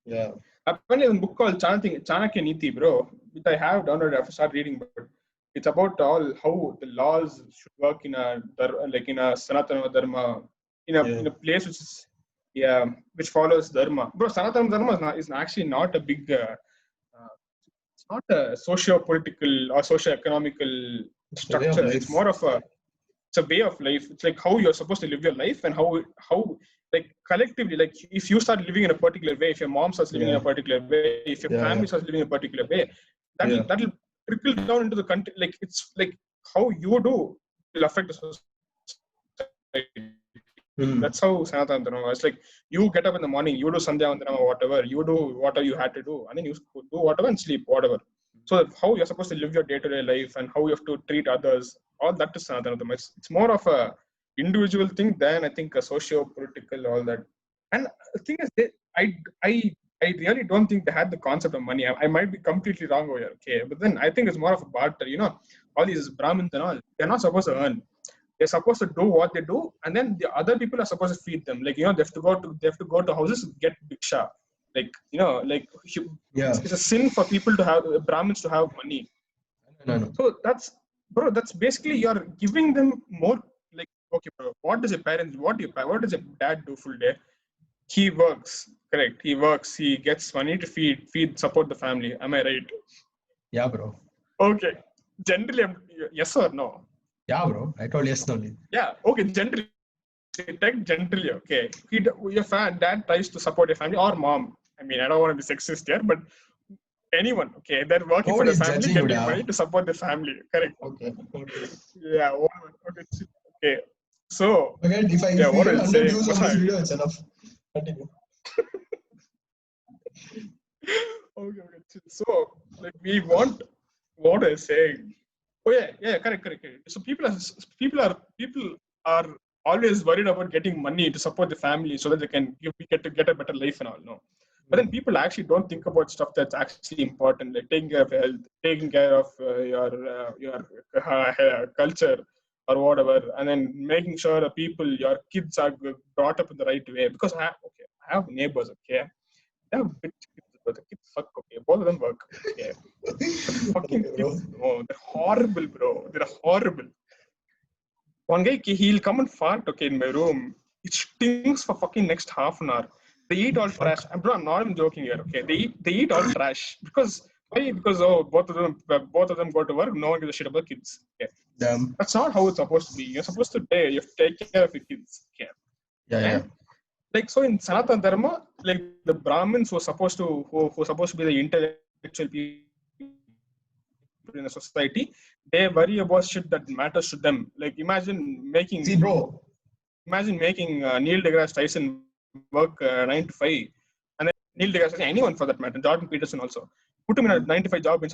Yeah. Apparently, there's a book called Chanakya Niti, bro, which I have downloaded. I have to start reading, but it's about how the laws should work in a Sanatana Dharma, in a place which follows Dharma. Bro, Sanatana Dharma is actually not a big. It's not a socio-political or socio-economical structure. It's more of a way of life. It's like how you're supposed to live your life and how like collectively, like if you start living in a particular way, if your mom starts living in a particular way, if your family starts living in a particular way, that'll trickle down into the country. Like it's like how you do will affect the society. That's how Sanatana Dharma. It's like you get up in the morning, you do Sandhya Vandanam or whatever, you do whatever you had to do, and then you do whatever and sleep, whatever. So how you're supposed to live your day-to-day life and how you have to treat others, all that is Sanatana Dharma. It's more of a individual thing than I think a socio-political, all that. And the thing is, I really don't think they had the concept of money. I might be completely wrong over here, okay? But then I think it's more of a barter. all these Brahmins and all, they're not supposed to earn. They're supposed to do what they do, and then the other people are supposed to feed them. Like, they have to go to houses to get bhiksha. Like, it's a sin for people to have Brahmins to have money. No. So that's basically you're giving them more. Like, okay, bro, what does your dad do full day? He works, correct? He works. He gets money to support the family. Am I right? Yeah, bro. Okay. Generally, yes or no? Yeah, bro. I told yes only. Yeah. Okay. Generally, okay. Your dad tries to support your family or mom. I mean, I don't want to be sexist here, but anyone, okay, they're working for the family, getting money to support the family. Correct. Okay. Yeah. Okay. So. Again, if I get 100 views on this video, it's enough. Continue. Okay. So, like, we want what I say. Oh yeah, correct. So people are always worried about getting money to support the family so that they can get a better life and all. No, but then people actually don't think about stuff that's actually important, like taking care of health, taking care of your culture or whatever, and then making sure that your kids are brought up in the right way. Because I have neighbors. Okay, they have bitch kids, but the kids suck. Okay, both of them work. Okay. Fucking kids, no, they're horrible, bro. They're horrible. One guy, he'll come and fart, okay, in my room. It stinks for fucking next half an hour. They eat all trash. Bro, I'm not even joking here, okay? They eat all trash. Why? Because both of them go to work. No one gives a shit about kids. Okay. Damn. That's not how it's supposed to be. You're supposed to you have to take care of your kids. Okay. Yeah. Like, so in Sanatana Dharma, like, the Brahmins were supposed to be the intellectual people in the society. They worry about shit that matters to them. Like, imagine making Neil deGrasse Tyson work 9 to 5, and then Neil deGrasse Tyson, anyone for that matter, Jordan Peterson also, put him in a 9 to 5 job in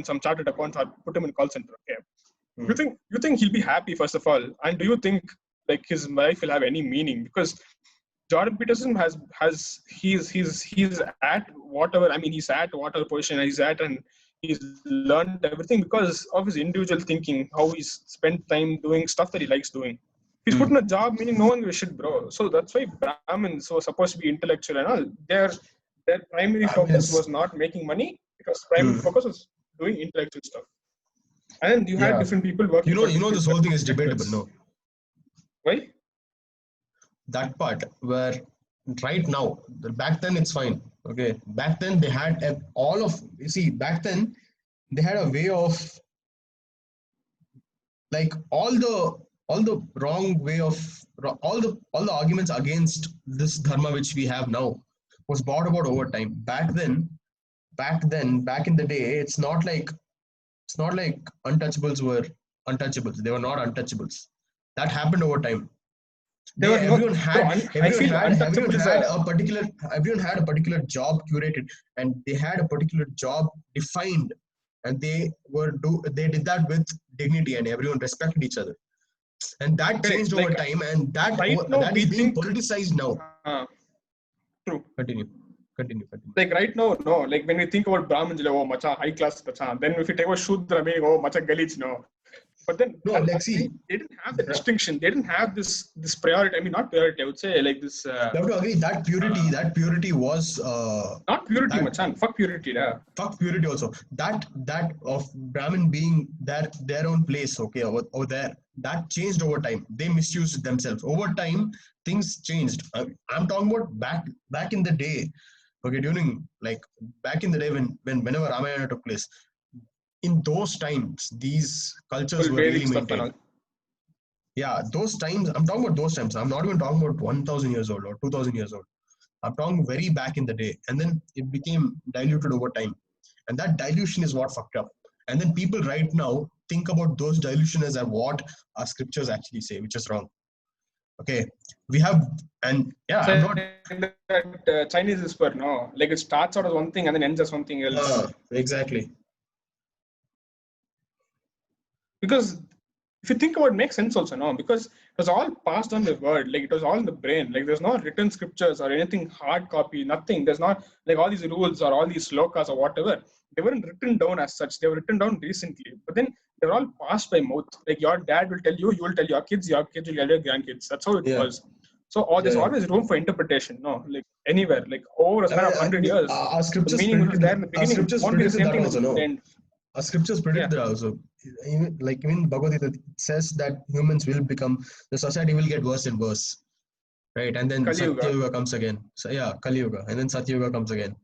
some chartered accounts, or put him in a call center. Okay, you think he'll be happy, first of all, and do you think like his life will have any meaning? Because Jordan Peterson he's at whatever, I mean, he's at whatever position he's at, and he's learned everything because of his individual thinking, how he's spent time doing stuff that he likes doing. He's put in a job, meaning no one gives a shit, bro. So that's why Brahmins were supposed to be intellectual and all. Their primary focus was not making money, because primary focus was doing intellectual stuff. And you had different people working. This whole thing is debatable, no? Why? That part where right now, back then it's fine. Okay, back then they had back then they had a way of, like, all the wrong way of all the arguments against this dharma which we have now was brought about over time. Back in the day, it's not like untouchables were untouchables. They were not untouchables. That happened over time. Everyone had a particular job curated, and they had a particular job defined, and they did that with dignity, and everyone respected each other. And that changed over time, and that is being politicized now. True. Continue. Like, right now, no. Like, when we think about Brahmins, like, oh, macha high class, macha. Then if we take about Shudra, meaning, oh, macha Galij, no. But then, they didn't have the distinction. They didn't have this priority. I mean, not priority. I would say, like, this. You have to agree that purity was not purity, machan. Fuck purity, da. Fuck purity also. That of Brahmin being their own place. Okay, over there. That changed over time. They misused themselves. Over time, things changed. I'm talking about back in the day. Okay, back in the day whenever Ramayana took place. In those times, these cultures were really maintained. Yeah, those times, I'm talking about those times. I'm not even talking about 1,000 years old or 2,000 years old. I'm talking very back in the day. And then it became diluted over time. And that dilution is what fucked up. And then people right now think about those dilution as what our scriptures actually say, which is wrong. Okay, we have, and yeah, so I'm not that Chinese whisper, no, like, it starts out as one thing and then ends as something else. Exactly. Because if you think about it, it makes sense also, no? Because it was all passed on the word, like it was all in the brain. Like there's no written scriptures or anything hard copy, nothing. There's not like all these rules or all these slokas or whatever. They weren't written down as such. They were written down recently. But then they're all passed by mouth. Like your dad will tell you will tell your kids will tell your grandkids. That's how it was. So there's always room for interpretation, no? Like anywhere, like over a span of 100 years, our scriptures the meaning will be there in the beginning. Scriptures won't be the same thing also, in the no? end. Our scriptures predict that also. Even Bhagavad Gita says that humans will become, the society will get worse and worse, right? And then Kali Yuga. Satyuga comes again. So yeah, Kali Yuga, and then Satyuga comes again.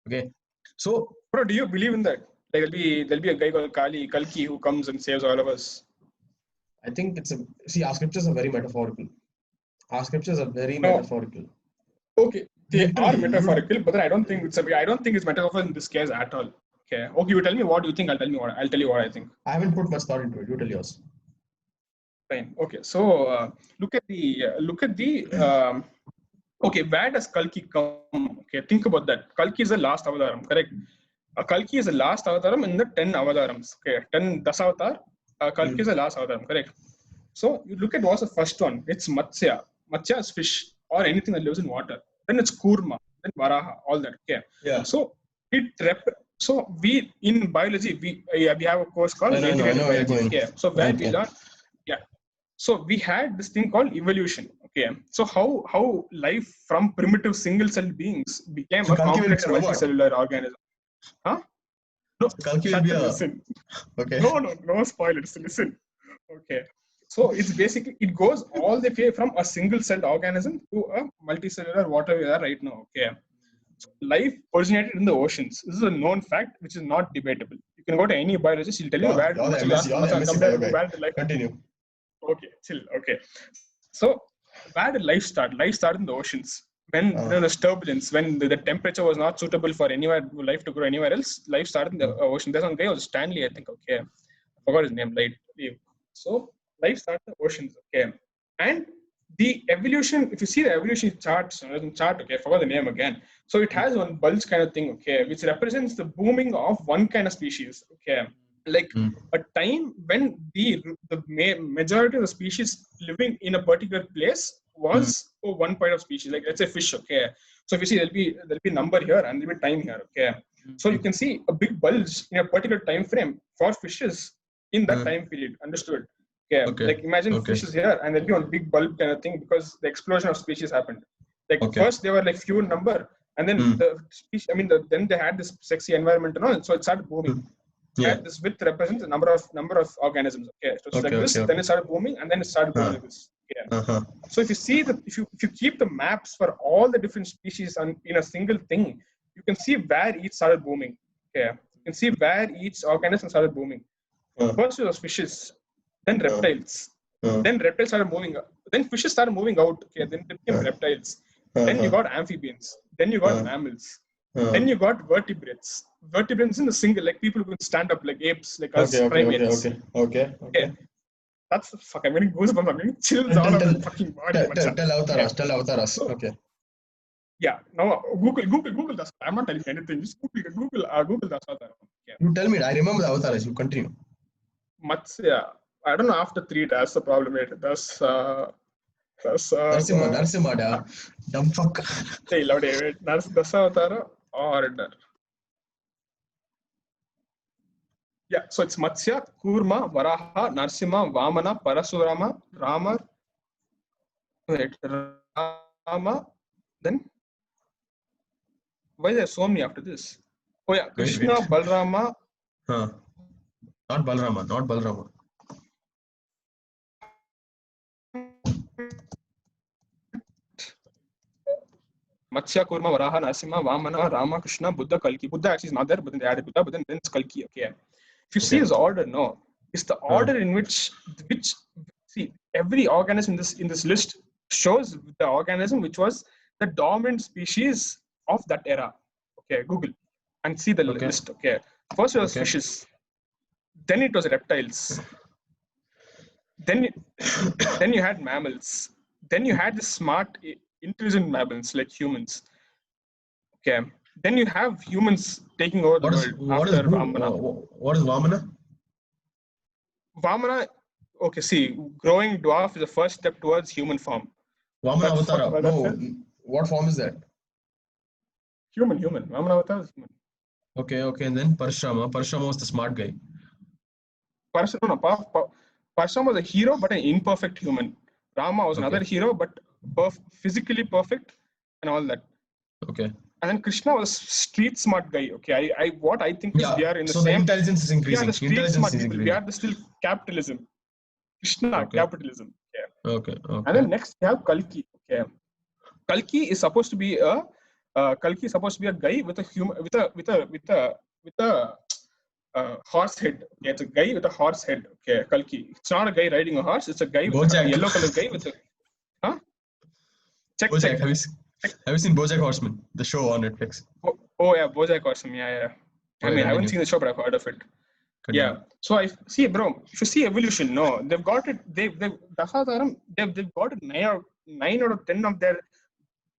Okay, so bro, do you believe in that? Like there'll be a guy called Kalki who comes and saves all of us. I think our scriptures are very metaphorical. Our scriptures are very metaphorical. Okay, they are metaphorical, but I don't think it's metaphorical in this case at all. Okay, you tell me what you think. I'll tell you what I think. I haven't put much thought into it. You tell yours. Fine. Okay, so look at the. Okay, where does Kalki come? Okay, think about that. Kalki is the last avataram, correct? Kalki is the last avataram in the 10 avatarams. Okay, 10 Dasavatar. Kalki is the last avataram, correct? So you look at what's the first one. It's Matsya. Matsya is fish or anything that lives in water. Then it's Kurma, then Varaha, all that. Okay. Yeah. So we in biology we have a course called integrated biology. Okay. So where we learn, so we had this thing called evolution. Okay. So how life from primitive single cell beings became a complex multicellular organism. Huh? No, listen. Okay. No spoilers. Listen. Okay. So it's basically, it goes all the way from a single celled organism to a multicellular whatever we are right now. Okay. So life originated in the oceans. This is a known fact which is not debatable. You can go to any biologist, he'll tell you where did life continue. Okay, chill. Okay. So where did life start? Life started in the oceans. When there was turbulence, when the temperature was not suitable for life to grow anywhere else, life started in the ocean. There's one guy, was Stanley, I think. Okay. I forgot his name. So life starts in the oceans, okay? And the evolution, if you see the evolution chart, okay, I forgot the name again. So it has one bulge kind of thing, okay, which represents the booming of one kind of species, okay? Like a time when the majority of the species living in a particular place was one point of species, like let's say fish, okay? So if you see, there'll be a number here and there'll be time here, okay? So you can see a big bulge in a particular time frame for fishes in that time period, understood? Yeah, okay. Like imagine fishes here and there'll be one big bulb kind of thing because the explosion of species happened. Like first they were like few in number and then the species, then they had this sexy environment and all, so it started booming. Yeah. And this width represents the number of organisms. Okay, so it's like this, then it started booming and then it started going like this. Yeah. So if you see if you keep the maps for all the different species in a single thing, you can see where each started booming. Yeah. You can see where each organism started booming. First it was fishes. Then reptiles. Then reptiles started moving up. Then fishes started moving out. Okay, then they became reptiles. Then you got amphibians. Then you got mammals. Then you got vertebrates. Vertebrates in the single, like people who can stand up like apes, like us primates. Okay. That's the fuck. I'm getting goosebumps. I'm getting chills all over the fucking body. Tell Avataras. Okay. Yeah. Now Google this. I'm not telling you anything. Just Google this. Yeah. You tell me. I remember the Avataras. You continue. Matsya. I don't know after 3, that's the problem. That's Narasimha, dumb fuck. Say loud, David. That's Dasavatara order. Yeah, so it's Matsya, Kurma, Varaha, Narasimha, Vamana, Parasurama, Rama. Then why is there so many after this? Oh yeah, Krishna, Balrama. Not Balrama. Matsya, Kurma, Varaha, Narasimha, Vamana, Rama, Krishna, Buddha, Kalki. Buddha actually is not there, but then they added Buddha, but then it's Kalki. Okay. If you see his order, no, it's the order in which see every organism in this list shows the organism which was the dominant species of that era. Okay, Google and see the list. Okay, first it was fishes, then it was reptiles, then you had mammals, then you had the smart, intelligent mammals like humans. Okay, then you have humans taking over the world after Vamana. What is Vamana? Vamana Okay, see, growing dwarf is the first step towards human form. Vamana That's Avatara. what- No, that's it. what form is that? Human. Vamana Avatar is human. Okay, and then Parashurama. Parashurama was the smart guy. Parashurama was a hero, but an imperfect human. Rama was another hero, but physically perfect and all that. Okay. And then Krishna was street smart guy. Okay, what I think is we are in the so same. the intelligence is increasing. We are the street Intelligence smart is people. We increasing. are the still capitalism. Krishna, capitalism. Yeah. Okay. And then next we have Kalki. Okay. Kalki is supposed to be a guy with a human with a horse head. Okay, it's a guy with a horse head. Okay, Kalki. It's not a guy riding a horse. It's a guy with a yellow color guy with a. Huh? Check. Have you seen BoJack Horseman, the show on Netflix? Oh yeah, BoJack Horseman. Yeah. I mean, I haven't seen the show, but I've heard of it. Continue. Yeah. So I see, bro. If you see evolution, no, they've got it. They've got it 9 out of 10 of their.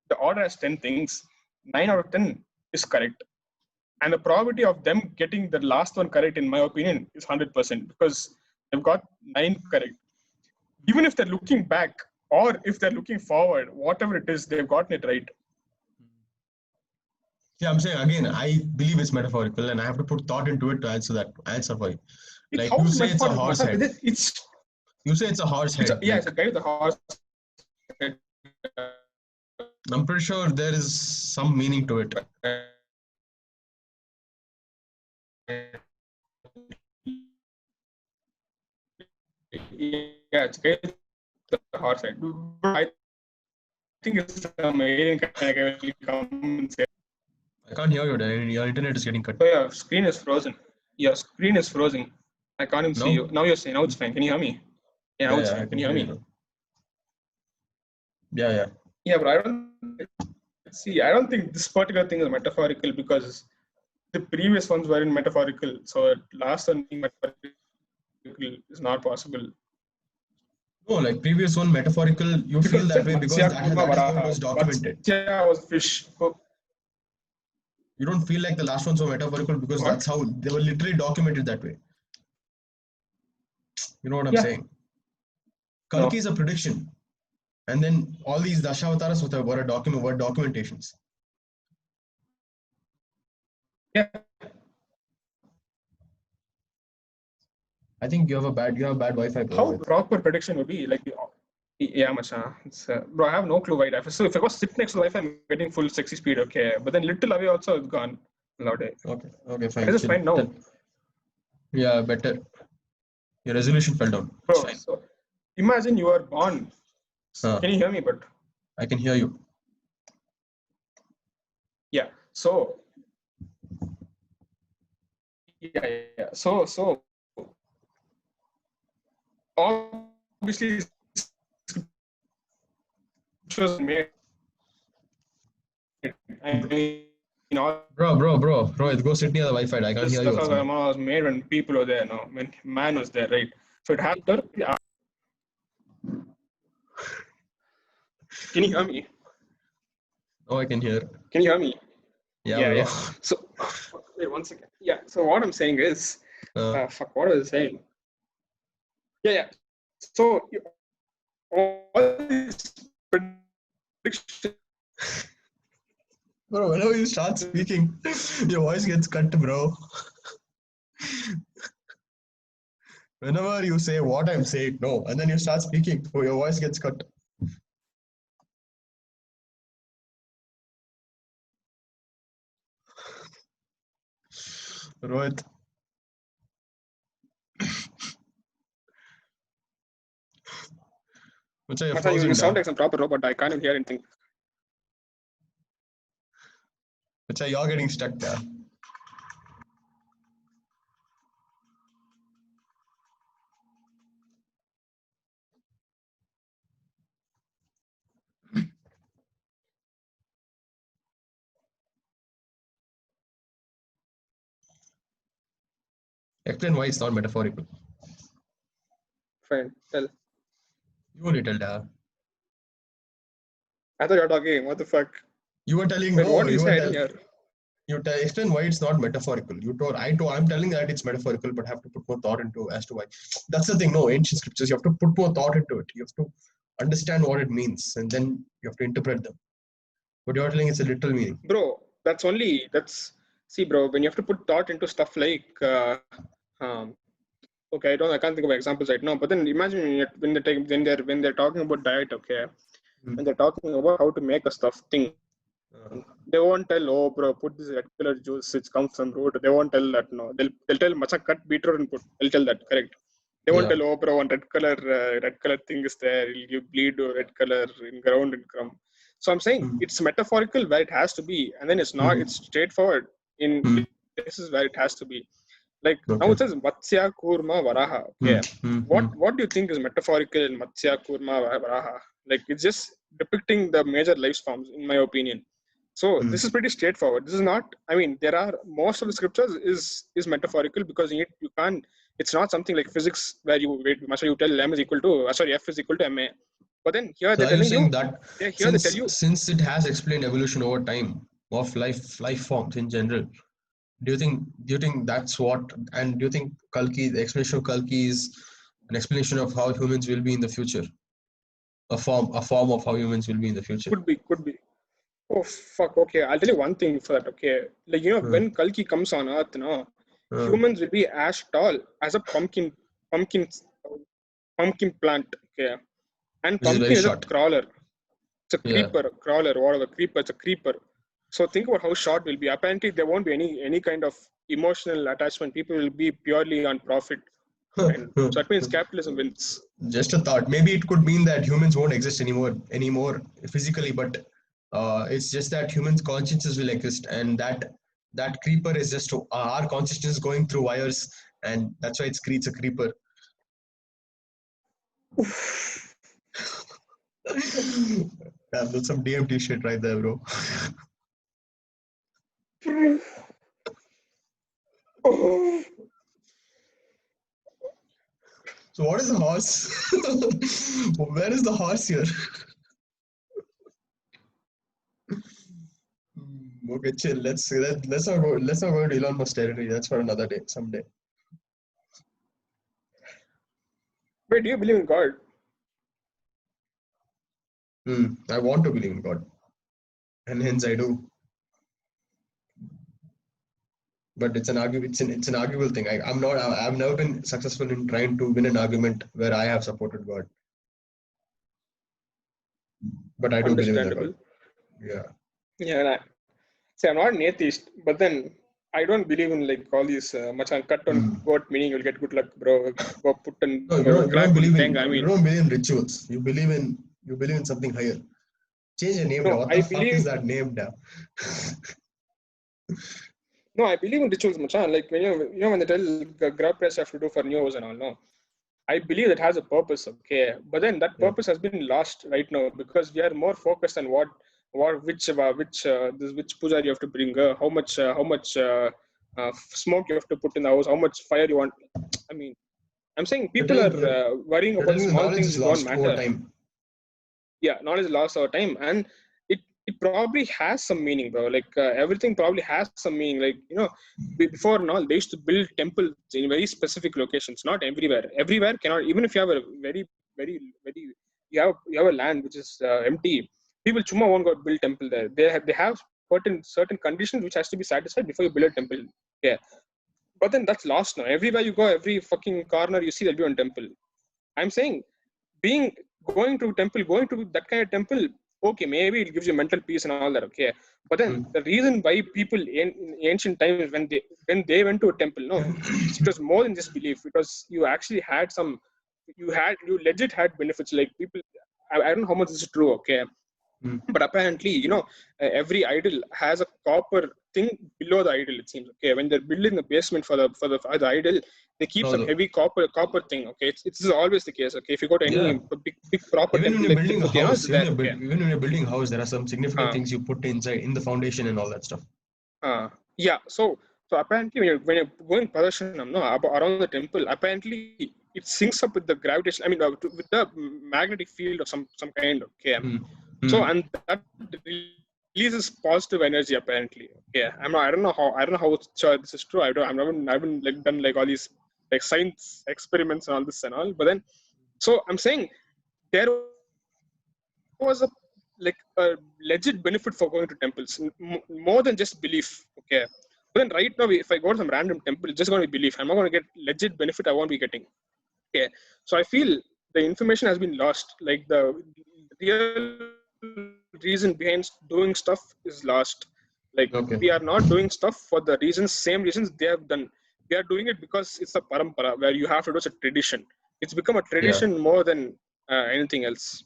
The order has 10 things. 9 out of 10 is correct, and the probability of them getting the last one correct, in my opinion, is 100% because they've got 9 correct. Even if they're looking back or if they're looking forward, whatever it is, they've gotten it right. Yeah, I'm saying again, I believe it's metaphorical, and I have to put thought into it to answer for you. Like you say, it's a horse head. You say it's a horse head. It's a guy with a horse head. I'm pretty sure there is some meaning to it. Yeah, it's great. The horse head. I think it's some alien kind of will come and say. I can't hear you. Your internet is getting cut. So your screen is frozen. Your screen is frozen. I can't even see you. Now you're saying, now it's fine. Can you hear me? Yeah, now it's fine. Can you hear me? Yeah. Yeah, but I don't think this particular thing is metaphorical because the previous ones were in metaphorical. So last one being metaphorical is not possible. No, like previous one metaphorical, you feel that way because that is how it was documented. Yeah, was fish. You don't feel like the last ones were metaphorical because that's how they were literally documented that way. You know what I'm saying? Kalki is a prediction. And then all these Dashawataras were documentations. Yeah. I think you have bad Wi-Fi. Bro. How proper prediction would be like? Yeah, macha. Bro, I have no clue why. So if I go sit next to the Wi-Fi, I'm getting full 60 speed. Okay, but then little away also it's gone. Okay, fine. It is fine now. Yeah, better. Your resolution fell down. Bro, so imagine you are born. Can you hear me? But I can hear you. Yeah. So. Yeah. So. Obviously, was made. I mean, Bro, go sit near the Wi-Fi. I can't hear you. Was made when people were there. No, when man was there, right? So it happened. Yeah. Can you hear me? Oh, I can hear. Can you hear me? Yeah. So wait 1 second. Yeah. So what I'm saying is, fuck. What was I saying? Yeah. So all these predictions. Bro, whenever you start speaking, your voice gets cut, bro. Whenever you say what I'm saying, no, and then you start speaking, so your voice gets cut. Rohit. You sound like some proper robot. I can't even hear anything. You're getting stuck there. Explain why it's not metaphorical. Fine, tell. You only tell that. I thought you were talking. What the fuck? You were telling Wait, no. What did you say? I didn't hear. explain why it's not metaphorical. I'm telling that it's metaphorical, but have to put more thought into as to why. That's the thing. No, ancient scriptures, you have to put more thought into it. You have to understand what it means, and then you have to interpret them. But you're telling it's a literal meaning. Bro, see, bro, when you have to put thought into stuff like, okay, I can't think of examples right now. But then imagine when they're talking about diet, okay, when they're talking about how to make a stuff thing, they won't tell, oh, bro, put this red color juice, it comes from root. They won't tell that. No, they'll tell, macha, cut beetroot and put. They'll tell that, correct? They won't tell, oh, bro, one red color thing is there. It'll give bleed or red color in ground and crumb. So I'm saying it's metaphorical where it has to be, and then it's not. It's straightforward in places where it has to be. Like now it says Matsya Kurma Varaha. Okay, what do you think is metaphorical in Matsya Kurma Varaha? Like it's just depicting the major life forms, in my opinion. So this is pretty straightforward. This is not. I mean, there are most of the scriptures is metaphorical because you can't. It's not something like physics where you tell m is equal to f is equal to ma. But then here they're telling you that here they tell you since it has explained evolution over time of life forms in general. Do you think that's what? And do you think the explanation of Kalki is an explanation of how humans will be in the future? A form of how humans will be in the future. Could be. Oh fuck! Okay, I'll tell you one thing for that. Okay, like when Kalki comes on Earth, humans will be as tall as a pumpkin plant. Okay, and pumpkin is a crawler. It's a creeper, crawler, whatever. Creeper, it's a creeper. So think about how short will be. Apparently, there won't be any kind of emotional attachment. People will be purely on profit. And so that means capitalism wins. Just a thought. Maybe it could mean that humans won't exist anymore physically, but it's just that humans' consciousness will exist, and that creeper is just our consciousness going through wires, and that's why it creates a creeper. That's some DMT shit right there, bro. So what is the horse? Where is the horse here? Okay, chill. Let's not go to Elon Musk territory. That's for another day, someday. Wait, do you believe in God? I want to believe in God, and hence I do. But it's an arguable thing. I've never been successful in trying to win an argument where I have supported God. But I do believe in God. Yeah. Yeah. See, I'm not an atheist, but then I don't believe in like all these cut on God meaning you'll get good luck, bro. Go put and no, you don't believe in rituals. You believe in something higher. Change your name now. What the fuck is that name now? No, I believe in rituals, machan. Like when they tell grab press you have to do for news and all, no. I believe it has a purpose, okay. But then that purpose has been lost right now because we are more focused on which puja you have to bring, how much smoke you have to put in the house, how much fire you want. I mean, I'm saying people are worrying about small things that don't matter. Yeah, knowledge lost over time, and it probably has some meaning, bro. Like everything probably has some meaning. Like before now they used to build temples in very specific locations, not everywhere. Everywhere cannot. Even if you have a very you have a land which is empty, people chumma won't go build temple there. They have certain conditions which has to be satisfied before you build a temple. Yeah, but then that's lost now. Everywhere you go, every fucking corner you see there'll be one temple. I'm saying going to that kind of temple, okay, maybe it gives you mental peace and all that, okay. But then the reason why people in ancient times when they went to a temple, no, it was more than just belief. Because you actually had you legit had benefits. Like people, I don't know how much this is true, okay. But apparently, every idol has a copper thing below the idol. It seems, okay. When they're building the basement for the idol, they keep some heavy copper thing. Okay, it's always the case. Okay, if you go to any big proper even temple, when you're building a house, even when you're building a house, there are some significant things you put inside in the foundation and all that stuff. Yeah. So apparently, when you're going Pradashanam, around the temple, apparently it syncs up with the gravitation. I mean, with the magnetic field of some kind. Okay. So and that releases positive energy apparently. Okay, I don't know how sure this is true. I haven't like done like all these like science experiments and all this and all. But then, so I'm saying there was a legit benefit for going to temples, more than just belief. Okay, but then right now, if I go to some random temple, it's just going to be belief. I'm not going to get legit benefit. I won't be getting. Okay, so I feel the information has been lost. Like the real reason behind doing stuff is lost. Like we are not doing stuff for the same reasons they have done. We are doing it because it's a parampara where you have to do. It's a tradition. It's become a tradition more than anything else.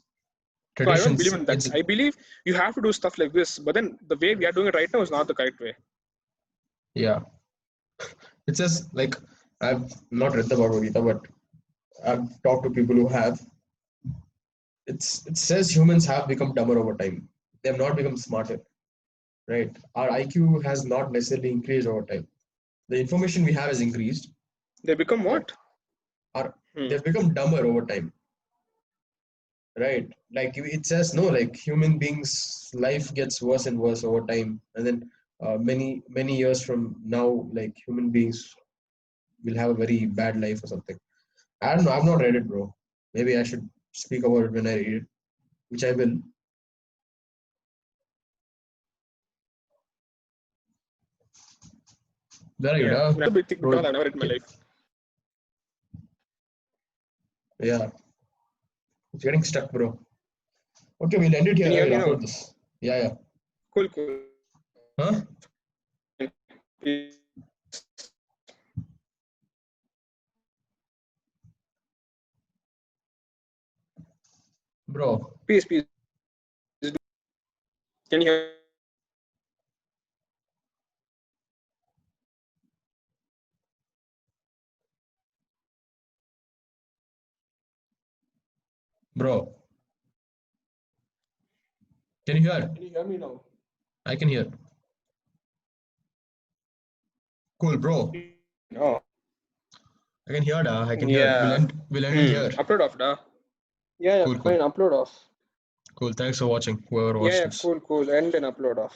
So I don't believe in that. I believe you have to do stuff like this, but then the way we are doing it right now is not the correct way. Yeah, it says like I've not read the Bhagavad Gita, but I've talked to people who have. It says humans have become dumber over time. They have not become smarter, right? Our IQ has not necessarily increased over time. The information we have has increased. They become what? They've become dumber over time, right? Like it says, no, like human beings' life gets worse and worse over time, and then many years from now, like human beings will have a very bad life or something. I don't know. I've not read it, bro. Maybe I should speak about it when I read it, which I will. Very good. That's a big thing because I've never read in my life. Yeah. It's getting stuck, bro. Okay, we'll end it here. I'll upload this. Yeah. Cool. Huh? Bro. Peace. Can you hear? Bro. Can you hear? Can you hear me now? I can hear. Cool, bro. No. I can hear, da. I can hear. We'll end it here. Upload off, da. Yeah, cool, fine. Upload off. Cool. Thanks for watching. Whoever watched this. Cool. End and upload off.